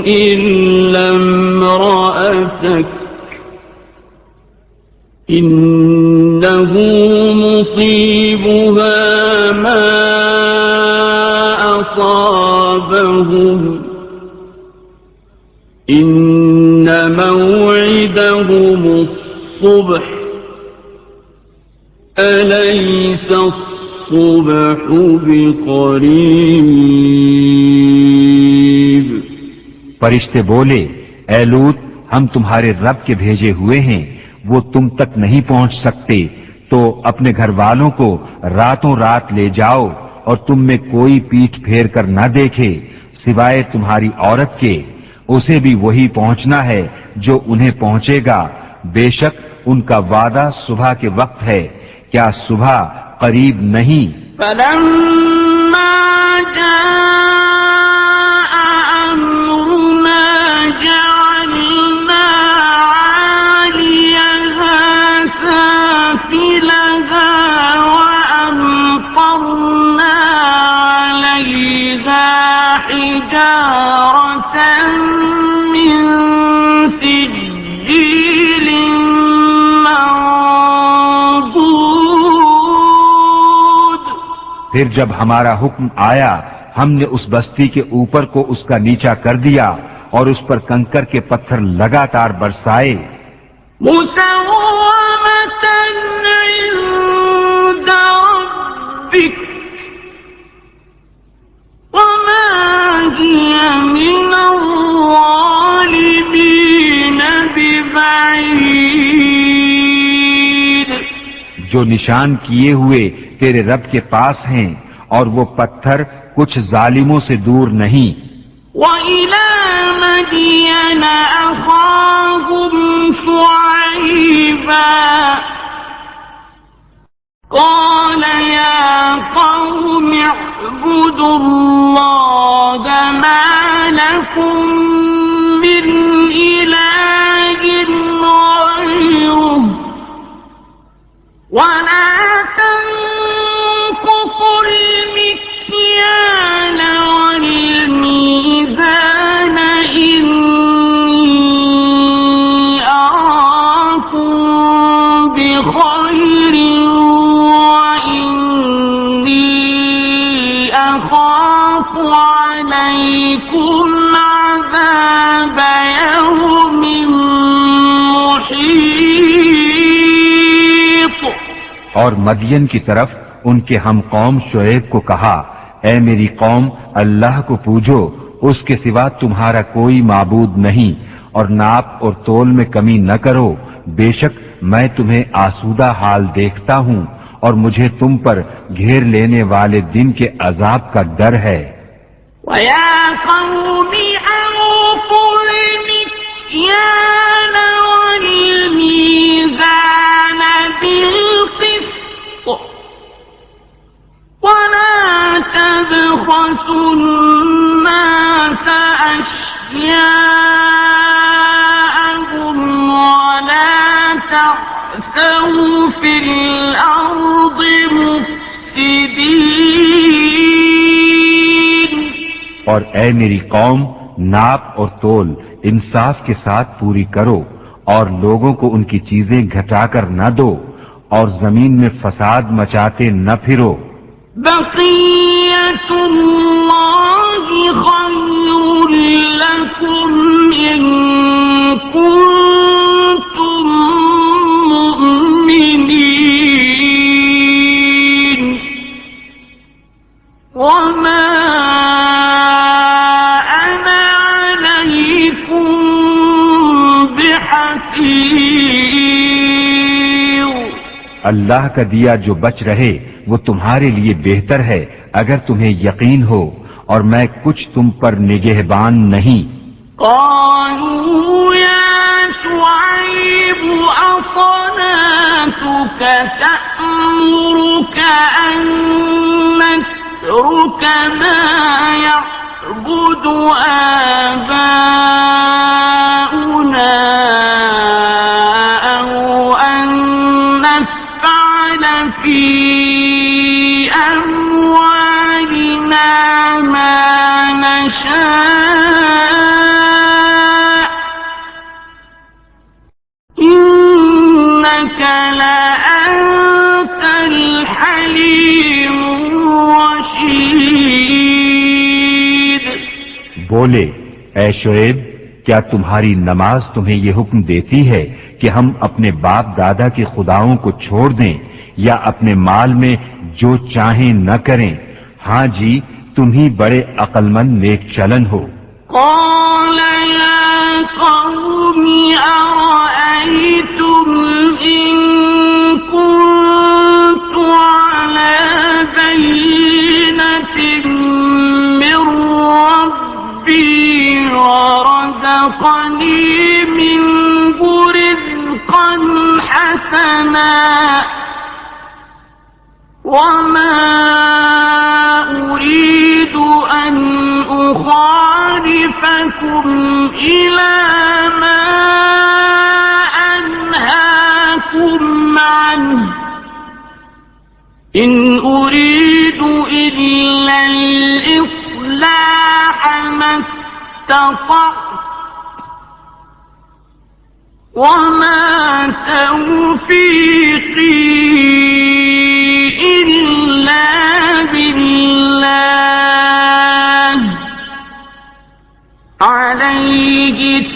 إلا امرأتك إنه مصيبها ما أصابهم إن موعدهم الصبح أليس الصبح بقریب۔ فرشتے بولے اے لوط ہم تمہارے رب کے بھیجے ہوئے ہیں، وہ تم تک نہیں پہنچ سکتے، تو اپنے گھر والوں کو راتوں رات لے جاؤ اور تم میں کوئی پیٹھ پھیر کر نہ دیکھے سوائے تمہاری عورت کے، اسے بھی وہی پہنچنا ہے جو انہیں پہنچے گا، بے شک ان کا وعدہ صبح کے وقت ہے، کیا صبح قریب نہیں؟ فلما جاء أمرنا جعلنا عاليها سافلها وأمطرنا عليها حجارة من سجيل منضود۔ پھر جب ہمارا حکم آیا ہم نے اس بستی کے اوپر کو اس کا نیچا کر دیا اور اس پر کنکر کے پتھر لگاتار برسائے مسومة عند ربك وما هي من الظالمين ببعيد جو نشان کیے ہوئے تیرے رب کے پاس ہیں اور وہ پتھر کچھ ظالموں سے دور نہیں وَإِلَى مَدْيَنَ أَخَاهُمْ شُعَيْبًا قَالَ يَا قَوْمِ اعْبُدُوا اللَّهَ مَا لَكُمْ مِنْ إِلَٰهٍ غَيْرُهُ وَلَا تَنقُصُوا الْمِكْيَالَ وَالْمِيزَانَ إِنِّي أَرَاكُمْ بِخَيْرٍ وَإِنِّي أَخَافُ عَلَيْكُمْ عَذَابَ يَوْمٍ مُحِيطٍ اور مدین کی طرف ان کے ہم قوم شعیب کو کہا اے میری قوم اللہ کو پوجو اس کے سوا تمہارا کوئی معبود نہیں اور ناپ اور تول میں کمی نہ کرو بے شک میں تمہیں آسودہ حال دیکھتا ہوں اور مجھے تم پر گھیر لینے والے دن کے عذاب کا ڈر ہے وَيَا قَوْمِ أَوْفُوا الْمِكْيَالَ وَالْمِيزَانَ بِالْقِسْطِ وَلَا تَبْخَسُوا النَّاسَ أَشْيَاءَهُمْ وَلَا تَعْثَوْا فِي الْأَرْضِ مُفْسِدِينَ اور اے میری قوم ناپ اور تول انصاف کے ساتھ پوری کرو اور لوگوں کو ان کی چیزیں گھٹا کر نہ دو اور زمین میں فساد مچاتے نہ پھرو بقية الله خير لكم إن كنتم مؤمنين وما أنا عليكم بحفيظ اللہ کا دیا جو بچ رہے وہ تمہارے لیے بہتر ہے اگر تمہیں یقین ہو اور میں کچھ تم پر نگہبان نہیں قالوا يا شعيب أصلاتك تأمرك أن نترك ما يعبد آباؤنا أو أن نفعل في أموالنا ما نشاء إنك لأنت الحليم الرشيد بولے اے شعیب کیا تمہاری نماز تمہیں یہ حکم دیتی ہے کہ ہم اپنے باپ دادا کے خداؤں کو چھوڑ دیں یا اپنے مال میں جو چاہیں نہ کریں ہاں جی تم ہی بڑے عقل مند نیک چلن ہو قال يا قوم أرأيتم إن كنت على بينة من ربي ورزقني منه رزقا حسنا وما أريد أن أخالفكم إلى ما أنهاكم عنه إن أريد إلا الإصلاح ما استطعت وما توفيقي إلا بالله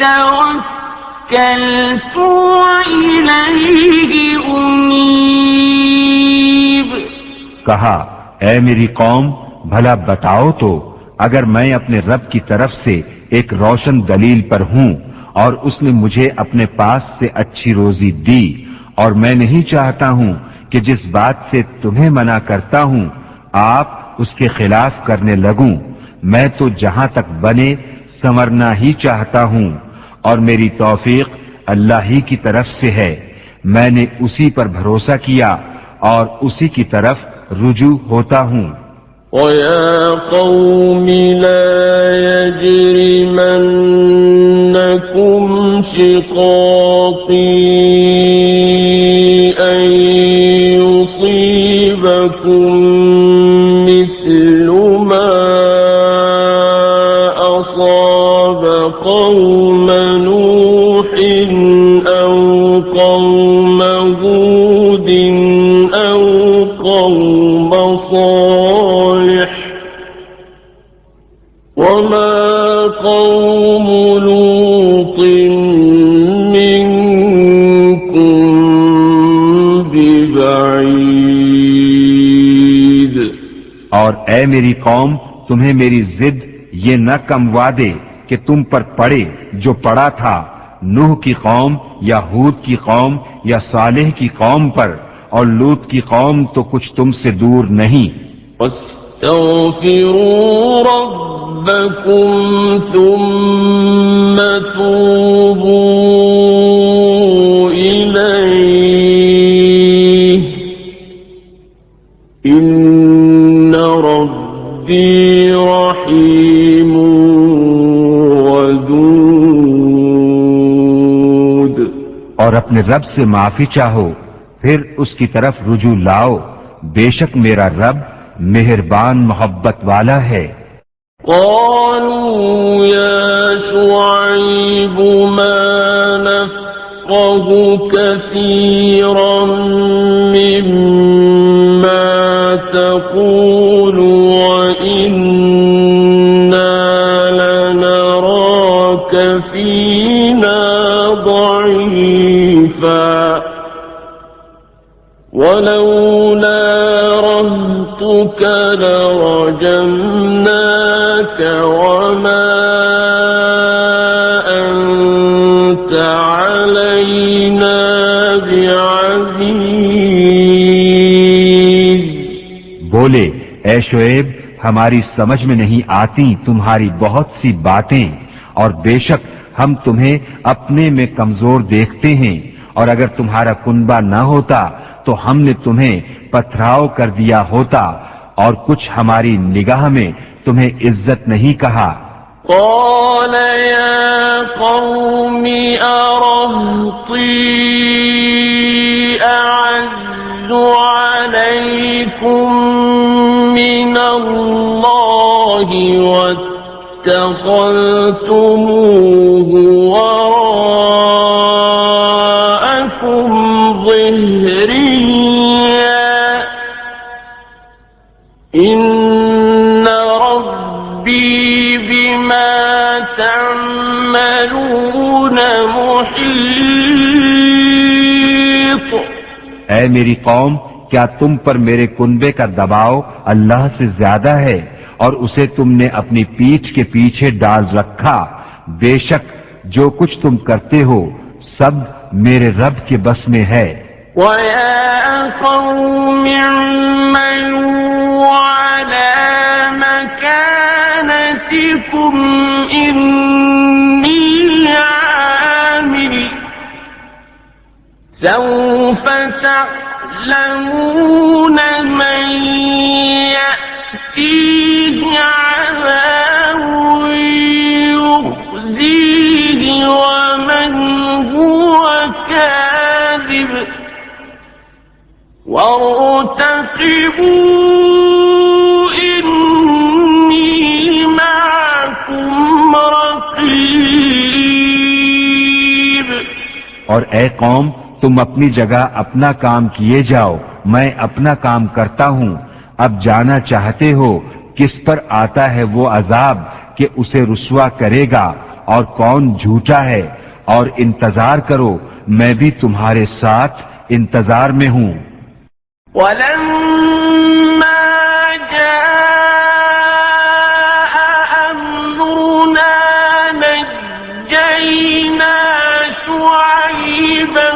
توكلت وإليه أنيب. کہا اے میری قوم بھلا بتاؤ تو اگر میں اپنے رب کی طرف سے ایک روشن دلیل پر ہوں اور اس نے مجھے اپنے پاس سے اچھی روزی دی اور میں نہیں چاہتا ہوں کہ جس بات سے تمہیں منع کرتا ہوں آپ اس کے خلاف کرنے لگوں، میں تو جہاں تک بنے سنورنا ہی چاہتا ہوں اور میری توفیق اللہ ہی کی طرف سے ہے، میں نے اسی پر بھروسہ کیا اور اسی کی طرف رجوع ہوتا ہوں. وَيَا قَوْمِ لَا يَجْرِمَنَّكُمْ شِقَاقِي أَن يُصِيبَكُم مِّثْلُ مَا أَصَابَ قَوْمَ نُوحٍ أَوْ قَوْمَ هُودٍ أَوْ قَوْمَ صَالِحٍ وَمَا قَوْمُ لُوطٍ مِّنكُمْ بِبَعِيدٍ. اور اے میری قوم تمہیں میری ضد یہ نہ کموا دے کہ تم پر پڑے جو پڑا تھا نوح کی قوم یا ہود کی قوم یا صالح کی قوم پر، اور لوط کی قوم تو کچھ تم سے دور نہیں. واستغفروا ربكم ثم توبوا إليه إن ربي رحيم ودود. اور اپنے رب سے معافی چاہو پھر اس کی طرف رجوع لاؤ، بے شک میرا رب مہربان محبت والا ہے. قالوا يا شعيب ما نفقه كثيرا مما تقول وإنا لنراك فينا ضعيفا ولولا رهطك لرجمناك وما أنت علينا بعزيز. بولے اے شعیب ہماری سمجھ میں نہیں آتی تمہاری بہت سی باتیں، اور بے شک ہم تمہیں اپنے میں کمزور دیکھتے ہیں، اور اگر تمہارا کنبہ نہ ہوتا تو ہم نے تمہیں پتھراؤ کر دیا ہوتا اور کچھ ہماری نگاہ میں تمہیں عزت نہیں کہا. قال يا قوم أرهطي أعز عليكم من الله واتخذتموه وراءكم ظهريا إن ربي بما تعملون محيط. اے میری قوم کیا تم پر میرے کنبے کا دباؤ اللہ سے زیادہ ہے اور اسے تم نے اپنی پیٹھ کے پیچھے ڈال رکھا؟ بے شک جو کچھ تم کرتے ہو سب میرے رب کے بس میں ہے. وَيَا قَوْمِ اعْمَلُوا عَلَى مَكَانَتِكُمْ إِنِّي عَامِلٌ سَوْفَ تَعْلَمُونَ مَن يَأْتِيهِ عَذَابٌ يُخْزِيهِ وَمَنْ هُوَ كَاذِبٌ وَارْتَقِبُوا إِنِّي مَعَكُمْ رَقِيبٌ. اور اے قوم تم اپنی جگہ اپنا کام کیے جاؤ، میں اپنا کام کرتا ہوں. اب جانا چاہتے ہو کس پر آتا ہے وہ عذاب کہ اسے رسوا کرے گا، اور کون جھوٹا ہے، اور انتظار کرو میں بھی تمہارے ساتھ انتظار میں ہوں۔ وَلَمَّا جَاءَ أَمْرُنَا نَجَّيْنَا شُعَيْبًا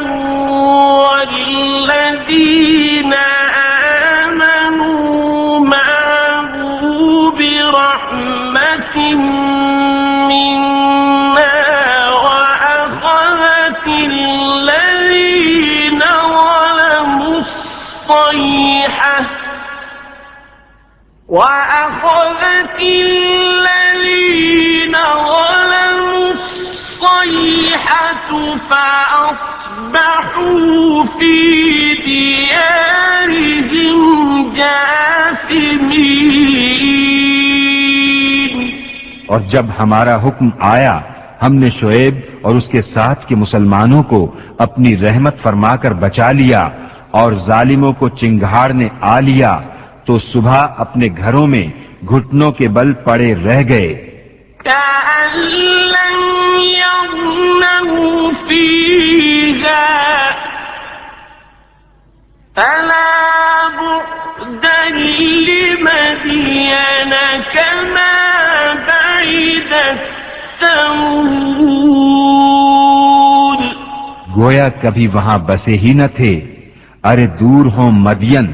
وَالَّذِينَ آمَنُوا مَعَهُ بِرَحْمَةٍ مِّنَّا وَأَخَذَتِ الَّذِينَ ظَلَمُوا الصَّيْحَةُ فَأَصْبَحُوا فِي دِيَارِهِمْ جَاثِمِينَ۔ اور جب ہمارا حکم آیا ہم نے شعیب اور اس کے ساتھ کے مسلمانوں کو اپنی رحمت فرما کر بچا لیا، اور ظالموں کو چنگھاڑ نے آ لیا تو صبح اپنے گھروں میں گھٹنوں کے بل پڑے رہ گئے۔ كَأَن لَّمْ يَغْنَوْا فِيهَا أَلَا بُعْدًا لِّمَدْيَنَ كَمَا بَعِدَتْ ثَمُودُ۔ گویا کبھی وہاں بسے ہی نہ تھے، ارے دور ہوں مدین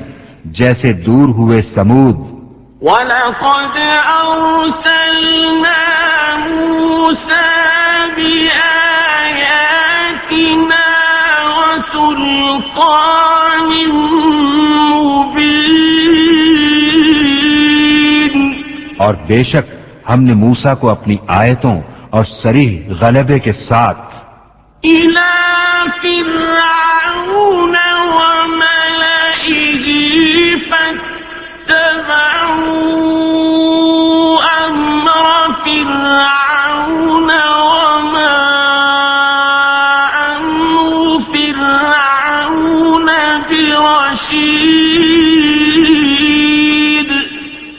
جیسے دور ہوئے سمود۔ وَلَقَدْ أَرْسَلْنَا مُوسَىٰ بِآيَاتِنَا وَسُلْطَانٍ مُّبِينٍ۔ اور بے شک ہم نے موسیٰ کو اپنی آیتوں اور صریح غلبے کے ساتھ إِلَىٰ فِرْعَوْنَ وَمَلَئِهِ فَاتَّبَعُوا أَمْرَ فِرْعَوْنَ وَمَا أَمْرُ فِرْعَوْنَ بِرَشِيدٍ۔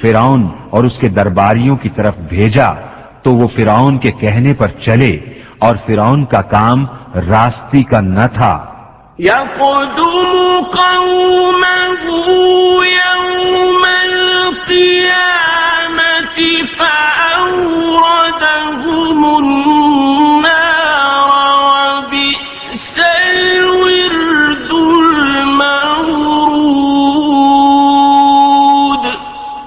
فرعون اور اس کے درباریوں کی طرف بھیجا تو وہ فرعون کے کہنے پر چلے، اور فرعون کا کام راستی کا نہ تھا۔ يَقْدُمُ قَوْمَهُ يَوْمَ الْقِيَامَةِ فَأَوْرَدَهُمُ النَّارَ وَبِئْسَ الْوِرْدُ الْمَوْرُودُ۔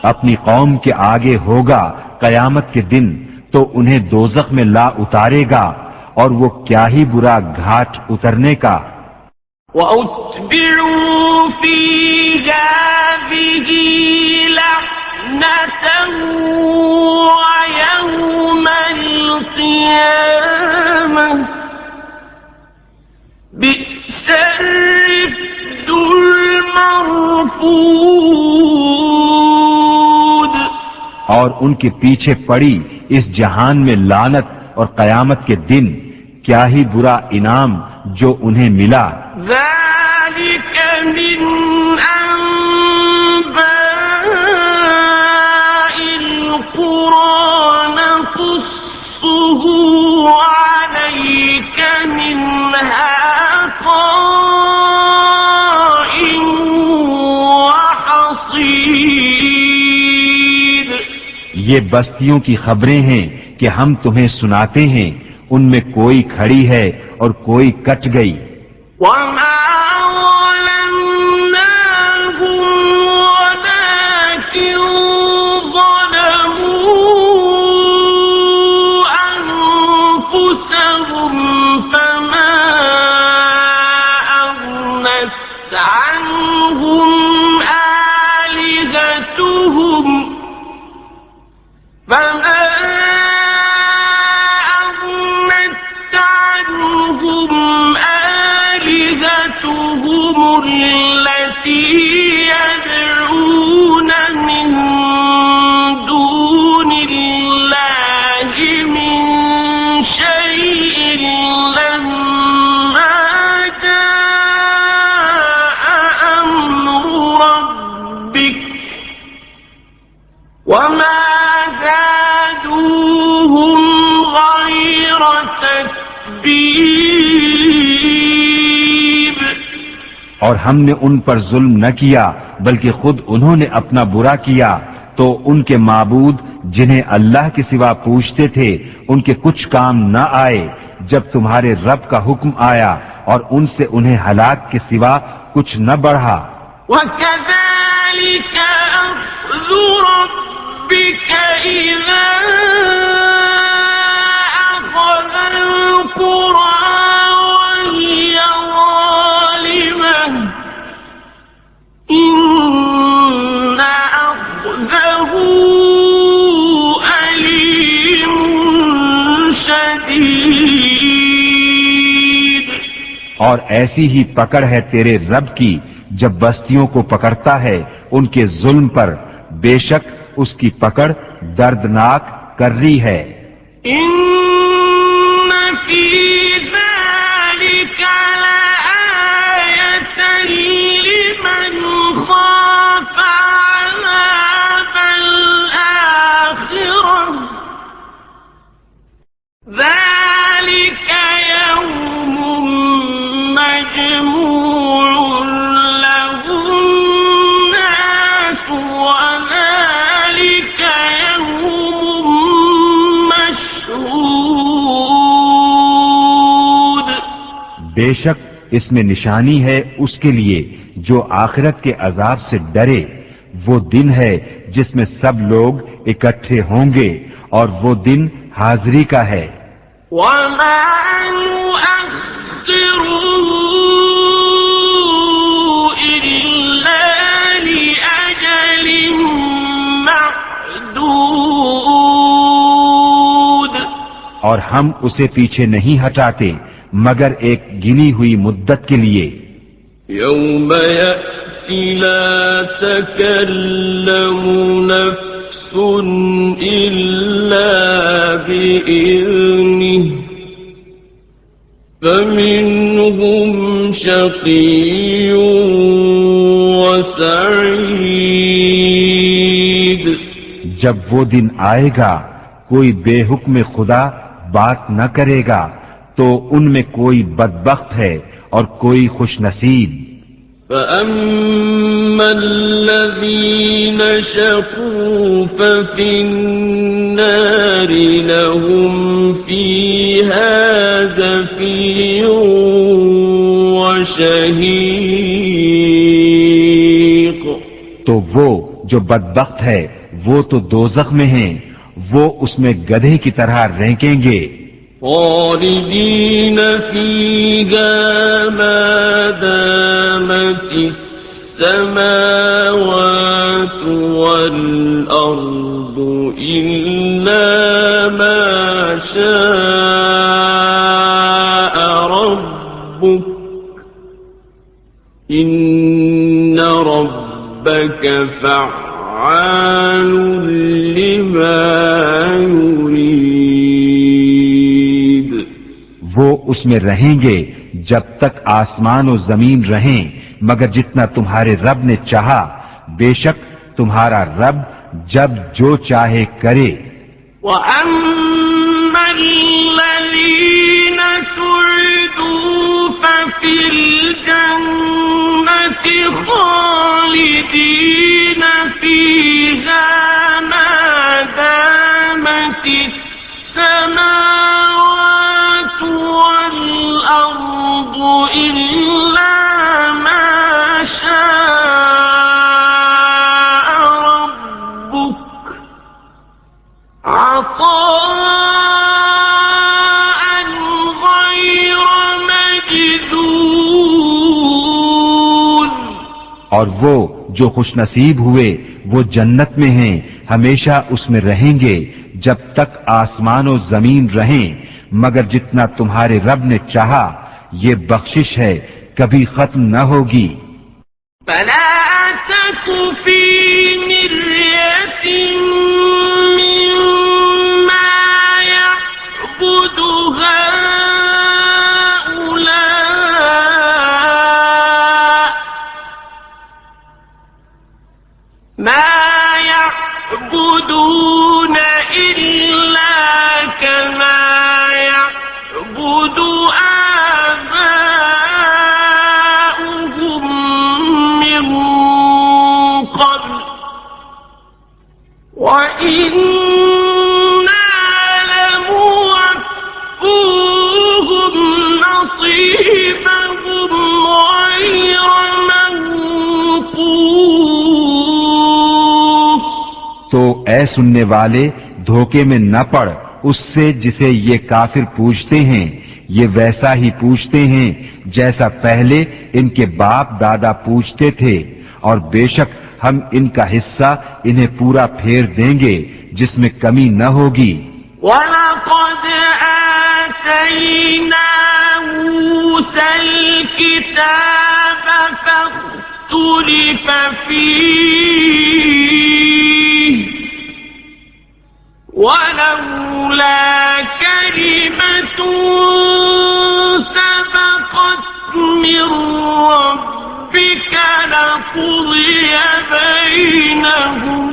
اپنی قوم کے آگے ہوگا قیامت کے دن تو انہیں دوزخ میں لا اتارے گا، اور وہ کیا ہی برا گھاٹ اترنے کا۔ وَأُتْبِعُوا فِي هَٰذِهِ لَعْنَةً وَيَوْمَ الْقِيَامَةِ بِئْسَ الرِّفْدُ الْمَرْفُودُ۔ اور ان کے پیچھے پڑی اس جہان میں لعنت اور قیامت کے دن کیا ہی برا انعام جو انہیں ملا۔ ذَلِكَ مِنْ أَنبَاءِ الْقُرَىٰ نَقُصُّهُ عَلَيْكَ مِنْهَا قَائِمٌ وَحَصِيدٌ۔ یہ بستیوں کی خبریں ہیں کہ ہم تمہیں سناتے ہیں، ان میں کوئی کھڑی ہے اور کوئی کٹ گئی۔ وَمَا ظَلَمْنَاهُمْ وَلَٰكِن ظَلَمُوا أَنفُسَهُمْ فَمَا أَغْنَتْ عَنْهُمْ آلِهَتُهُمْ التي يدعون من دون الله من شيء لما جاء أمر ربك وما زادوهم غير تتبیب. اور ہم نے ان پر ظلم نہ کیا بلکہ خود انہوں نے اپنا برا کیا، تو ان کے معبود جنہیں اللہ کے سوا پوچھتے تھے ان کے کچھ کام نہ آئے جب تمہارے رب کا حکم آیا، اور ان سے انہیں ہلاک کے سوا کچھ نہ بڑھا۔ وَكَذَلِكَ أَخْذُ رَبِّكَ إِذَا أَخَذَ الْقُرَىٰ وَهِيَ ظَالِمَةٌ إِنَّ أَخْذَهُ أَلِيمٌ شَدِيدٌ۔ اور ایسی ہی پکڑ ہے تیرے رب کی جب بستیوں کو پکڑتا ہے ان کے ظلم پر، بے شک اس کی پکڑ دردناک کرری ہے۔ إِنَّ فِي ذَلِكَ لَآيَةً لِمَنْ خَافَ عَذَابَ الْآخِرَةِ ۚ ذَلِكَ يَوْمٌ مَّجْمُوعٌ لَهُ النَّاسُ وَذَلِكَ يَوْمٌ مَّشْهُودٌ۔ بے شک اس میں نشانی ہے اس کے لیے جو آخرت کے عذاب سے ڈرے، وہ دن ہے جس میں سب لوگ اکٹھے ہوں گے اور وہ دن حاضری کا ہے۔ وَمَا نُؤَخِّرُهُ إِلَّا لِأَجَلٍ مَّعْدُودٍ۔ اور ہم اسے پیچھے نہیں ہٹاتے مگر ایک گنی ہوئی مدت کے لیے۔ يَوْمَ يَأْتِي لَا تَكَلَّمُ نَفْسٌ إِلَّا بِإِذْنِهِ فَمِنْهُمْ شَقِيٌّ وَسَعِيدٌ۔ جب وہ دن آئے گا کوئی بے حکم خدا بات نہ کرے گا تو ان میں کوئی بدبخت ہے اور کوئی خوش نصیب۔ فَأَمَّا الَّذِينَ شَقُوا فَفِي النَّارِ لَهُمْ فِيهَا زَفِيرٌ وَشَهِيقٌ۔ تو وہ جو بدبخت ہے وہ تو دوزخ میں ہیں، وہ اس میں گدھے کی طرح رینکیں گے۔ خالدین فیہا ما دامت السماوات والارض الا ما شاء ربک ان ربک فعال لما يريد۔ وہ اس میں رہیں گے جب تک آسمان و زمین رہیں مگر جتنا تمہارے رب نے چاہا، بے شک تمہارا رب جب جو چاہے کرے۔ وَأَمَّا الَّذِينَ سُعِدُوا فَفِي الْجَنَّةِ خَالِدِينَ فِيهَا مَا دَامَتِ السَّمَاوَاتُ وَالْأَرْضُ إِلَّا مَا شَاءَ رَبُّكَ عَطَاءً غَيْرَ مَجْذُوذٍ۔ اور وہ جو خوش نصیب ہوئے وہ جنت میں ہیں، ہمیشہ اس میں رہیں گے جب تک آسمان و زمین رہیں مگر جتنا تمہارے رب نے چاہا، یہ بخشش ہے کبھی ختم نہ ہوگی۔ فَلَا تَكُ فِي مِرْيَةٍ مِّمَّا يَعْبُدُ هَٰؤُلَاءِ مَا يَعْبُدُونَ إِلَّا كَمَا يَعْبُدُ سننے والے دھوکے میں نہ پڑ اس سے جسے یہ کافر پوچھتے ہیں، یہ ویسا ہی پوچھتے ہیں جیسا پہلے ان کے باپ دادا پوچھتے تھے، اور بے شک ہم ان کا حصہ انہیں پورا پھیر دیں گے جس میں کمی نہ ہوگی۔ وَلَقَدْ آتَيْنَا مُوسَى الْكِتَابَ فَاخْتُلِفَ فِيهِ وَلَوْلَا كَلِمَةٌ سَبَقَتْ مِنْ رَبِّكَ لَقُضِيَ بَيْنَهُمْ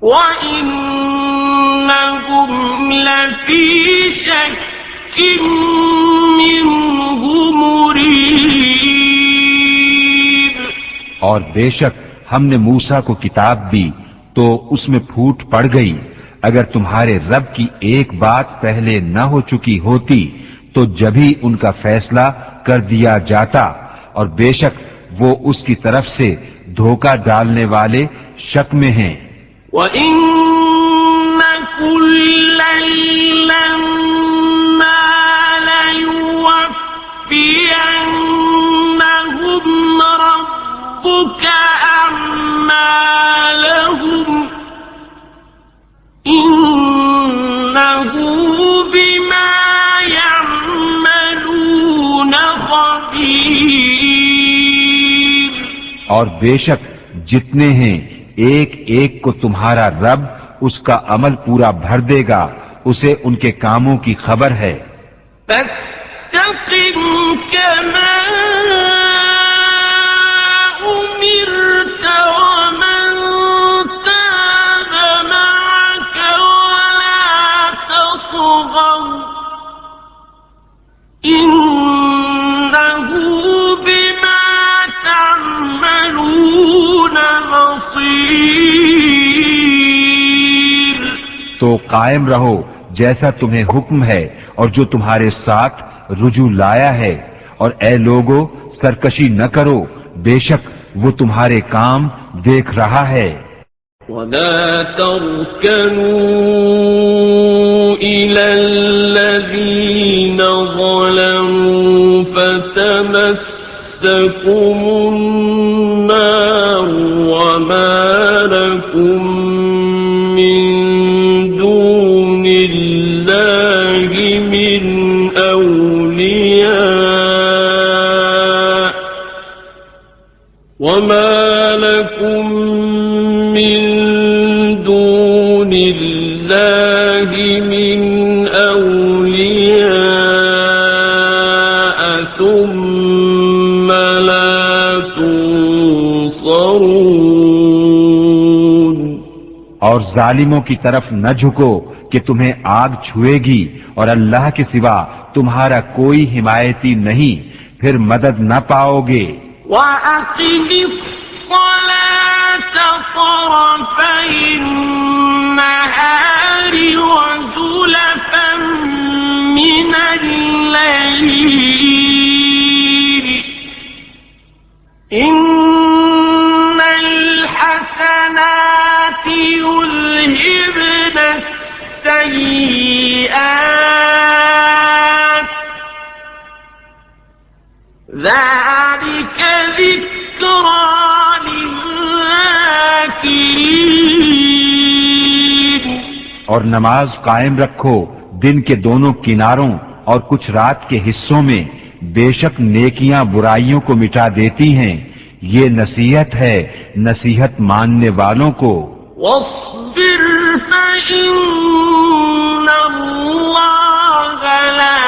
وَإِنَّهُمْ لَفِي شَكٍّ مِّنْهُ مُرِيبٍ۔ اور بے شک ہم نے موسیٰ کو کتاب دی تو اس میں پھوٹ پڑ گئی، اگر تمہارے رب کی ایک بات پہلے نہ ہو چکی ہوتی تو جبھی ان کا فیصلہ کر دیا جاتا، اور بے شک وہ اس کی طرف سے دھوکہ ڈالنے والے شک میں ہیں۔ وَإِنَّ كُلًّا لَمَّا لَيُوَفِّيَنَّهُمْ رَبُّكَ أَعْمَالَهُمْ إِنَّهُ بِمَا يَعْمَلُونَ خَبِيرٌ۔ اور بے شک جتنے ہیں ایک ایک کو تمہارا رب اس کا عمل پورا بھر دے گا، اسے ان کے کاموں کی خبر ہے۔ فَاسْتَقِمْ كَمَا أُمِرْتَ وَمَنْ تَابَ مَعَكَ وَلَا تَطْغَوْا إِنَّهُ بِمَا تَعْمَلُونَ بَصِيرٌ۔ تو قائم رہو جیسا تمہیں حکم ہے اور جو تمہارے ساتھ رجوع لایا ہے، اور اے لوگو سرکشی نہ کرو، بے شک وہ تمہارے کام دیکھ رہا ہے۔ وَلَا تَرْكَنُوا إِلَى الَّذِينَ ظَلَمُوا فَتَمَسَّكُمُ النَّارُ وَمَا لَكُمْ مِنْ دُونِ اللَّهِ مِنْ أَوْلِيَاءَ وَمَا لَكُمْ مِنْ دُونِ اللَّهِ مِنْ أَوْلِيَاءَ ثُمَّ لَا تُنصَرُونَ۔ اور ظالموں کی طرف نہ جھکو کہ تمہیں آگ چھوئے گی، اور اللہ کے سوا تمہارا کوئی حمایتی نہیں، پھر مدد نہ پاؤ گے۔ وَأَقِمِ الصَّلَاةَ طَرَفَيِ النَّهَارِ وَزُلَفًا مِّنَ اللَّيْلِ إِنَّ الْحَسَنَاتِ يُذْهِبْنَ السَّيِّئَاتِ ذَلِكَ ذِكْرَى لِلذَّاكِرِينَ۔ اور نماز قائم رکھو دن کے دونوں کناروں اور کچھ رات کے حصوں میں، بے شک نیکیاں برائیوں کو مٹا دیتی ہیں، یہ نصیحت ہے نصیحت ماننے والوں کو۔ وَاصْبِرْ فَإِنَّ اللَّهَ لَا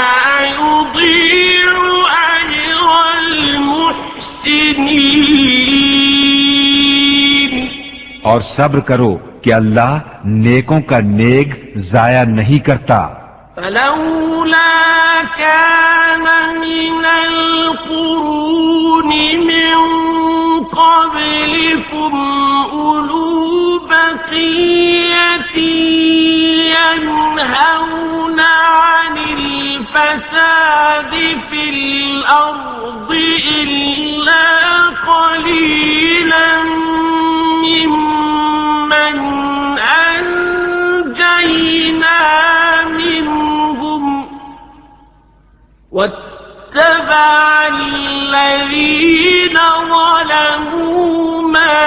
يُضِيعُ أَجْرَ الْمُحْسِنِينَ۔ اور صبر کرو کہ اللہ نیکوں کا نیک ضائع نہیں کرتا۔ فَلَوْلَا كَانَ مِنَ الْقُرُونِ مِنْ قَبْلِكُمْ أُولُو بَقِيَّةٍ يَنْهَوْنَ عَنِ الْفَسَادِ فِي الْأَرْضِ إِلَّا قَلِيلًا مِّمَّنْ واتبع الذين ظلموا ما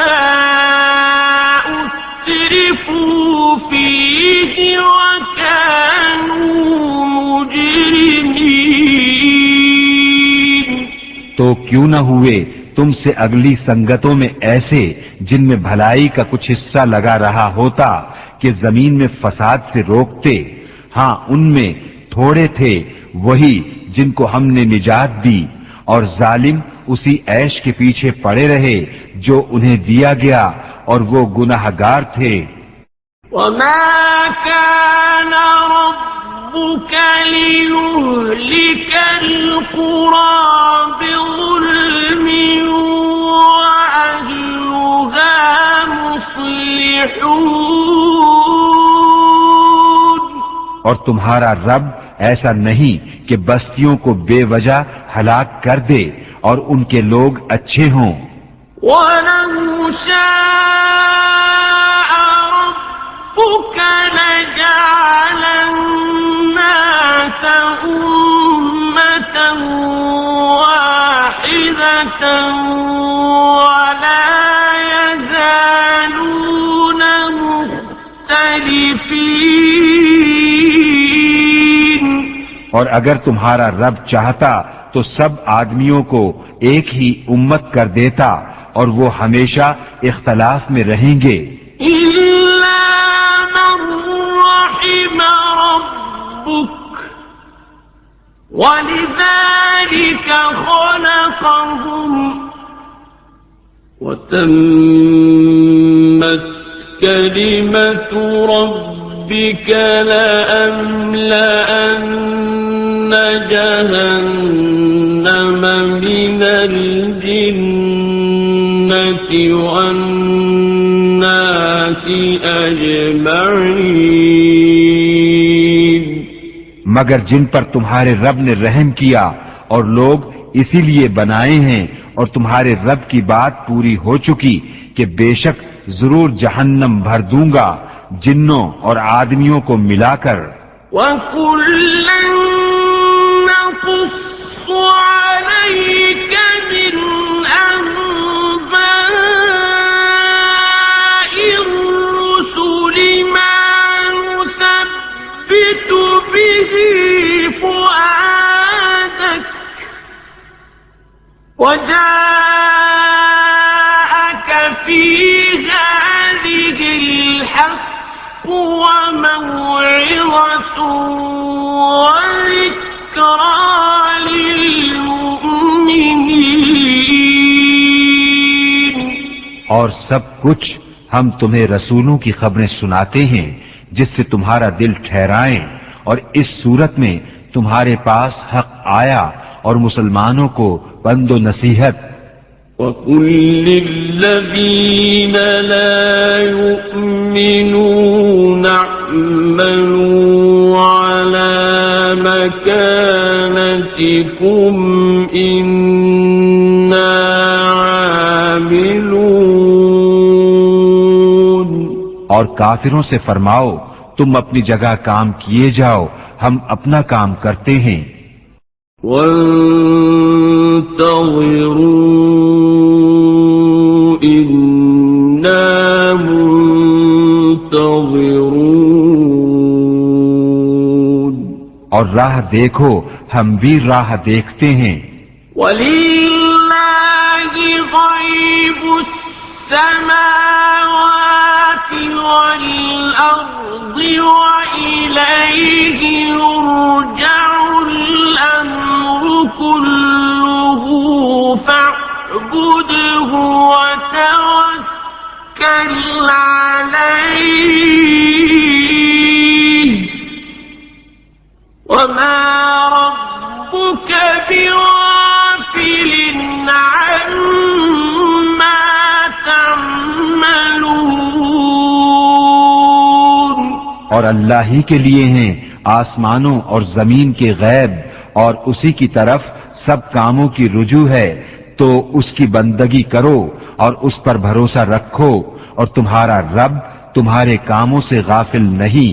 أترفوا فيه وكانوا مجرمين. تو کیوں نہ ہوئے تم سے اگلی سنگتوں میں ایسے جن میں بھلائی کا کچھ حصہ لگا رہا ہوتا کہ زمین میں فساد سے روکتے. ہاں ان میں تھوڑے تھے وہی جن کو ہم نے نجات دی، اور ظالم اسی عیش کے پیچھے پڑے رہے جو انہیں دیا گیا اور وہ گناہگار تھے. وما كان ربك ليهلك القرى بظلم وأهلها مصلحون. اور تمہارا رب ایسا نہیں کہ بستیوں کو بے وجہ ہلاک کر دے اور ان کے لوگ اچھے ہوں. وَلَوْ شَاءَ رَبُّكَ لَجَعَلَ النَّاسَ أُمَّةً وَاحِدَةً وَلَا يَزَالُونَ مُخْتَلِفِينَ. اور اگر تمہارا رب چاہتا تو سب آدمیوں کو ایک ہی امت کر دیتا اور وہ ہمیشہ اختلاف میں رہیں گے. إِلَّا مَن رَّحِمَ رَبُّكَ وَلِذَلِكَ خَلَقَهُمْ وَتَمَّتْ كَلِمَةُ رَبِّكَ لَأَمْلَأَنَّ جَهَنَّمَ مِنَ الْجِنَّةِ وَالنَّاسِ أَجْمَعِينَ. مگر جن پر تمہارے رب نے رحم کیا اور لوگ اسی لیے بنائے ہیں، اور تمہارے رب کی بات پوری ہو چکی کہ بے شک ضرور جہنم بھر دوں گا جنوں اور آدمیوں کو ملا کر. وَكُلًّا نَّقُصُّ عَلَيْكَ مِنْ أَنبَاءِ الرُّسُلِ مَا نُثَبِّتُ بِهِ فُؤَادَكَ وَجَاءَكَ فِي هَٰذِهِ الْحَقُّ وَمَوْعِظَةٌ وَذِكْرَىٰ لِلْمُؤْمِنِينَ. اور سب کچھ ہم تمہیں رسولوں کی خبریں سناتے ہیں جس سے تمہارا دل ٹھہرائیں، اور اس صورت میں تمہارے پاس حق آیا اور مسلمانوں کو بند و نصیحت. وَقُل لِّلَّذِينَ لَا يُؤْمِنُونَ اعْمَلُوا عَلَىٰ مَكَانَتِكُمْ إِنَّا عَامِلُونَ. اور کافروں سے فرماؤ تم اپنی جگہ کام کیے جاؤ، ہم اپنا کام کرتے ہیں. وَانتَظِرُوا إِنَّا مُنتَظِرُونَ. اور راہ دیکھو ہم بھی راہ دیکھتے ہیں. وَلِلَّهِ غَيْبُ السَّمَاوَاتِ وَالْأَرْضِ وَإِلَيْهِ يُرْجَعُ الْأَمْرُ كُلُّهُ فَاعْبُدْهُ وَتَوَكَّلْ عَلَيْهِ وَمَا رَبُّكَ بِغَافِلٍ عَمَّا تَعْمَلُونَ. اور اللہ ہی کے لیے ہیں آسمانوں اور زمین کے غیب، اور اسی کی طرف سب کاموں کی رجوع ہے، تو اس کی بندگی کرو اور اس پر بھروسہ رکھو، اور تمہارا رب تمہارے کاموں سے غافل نہیں.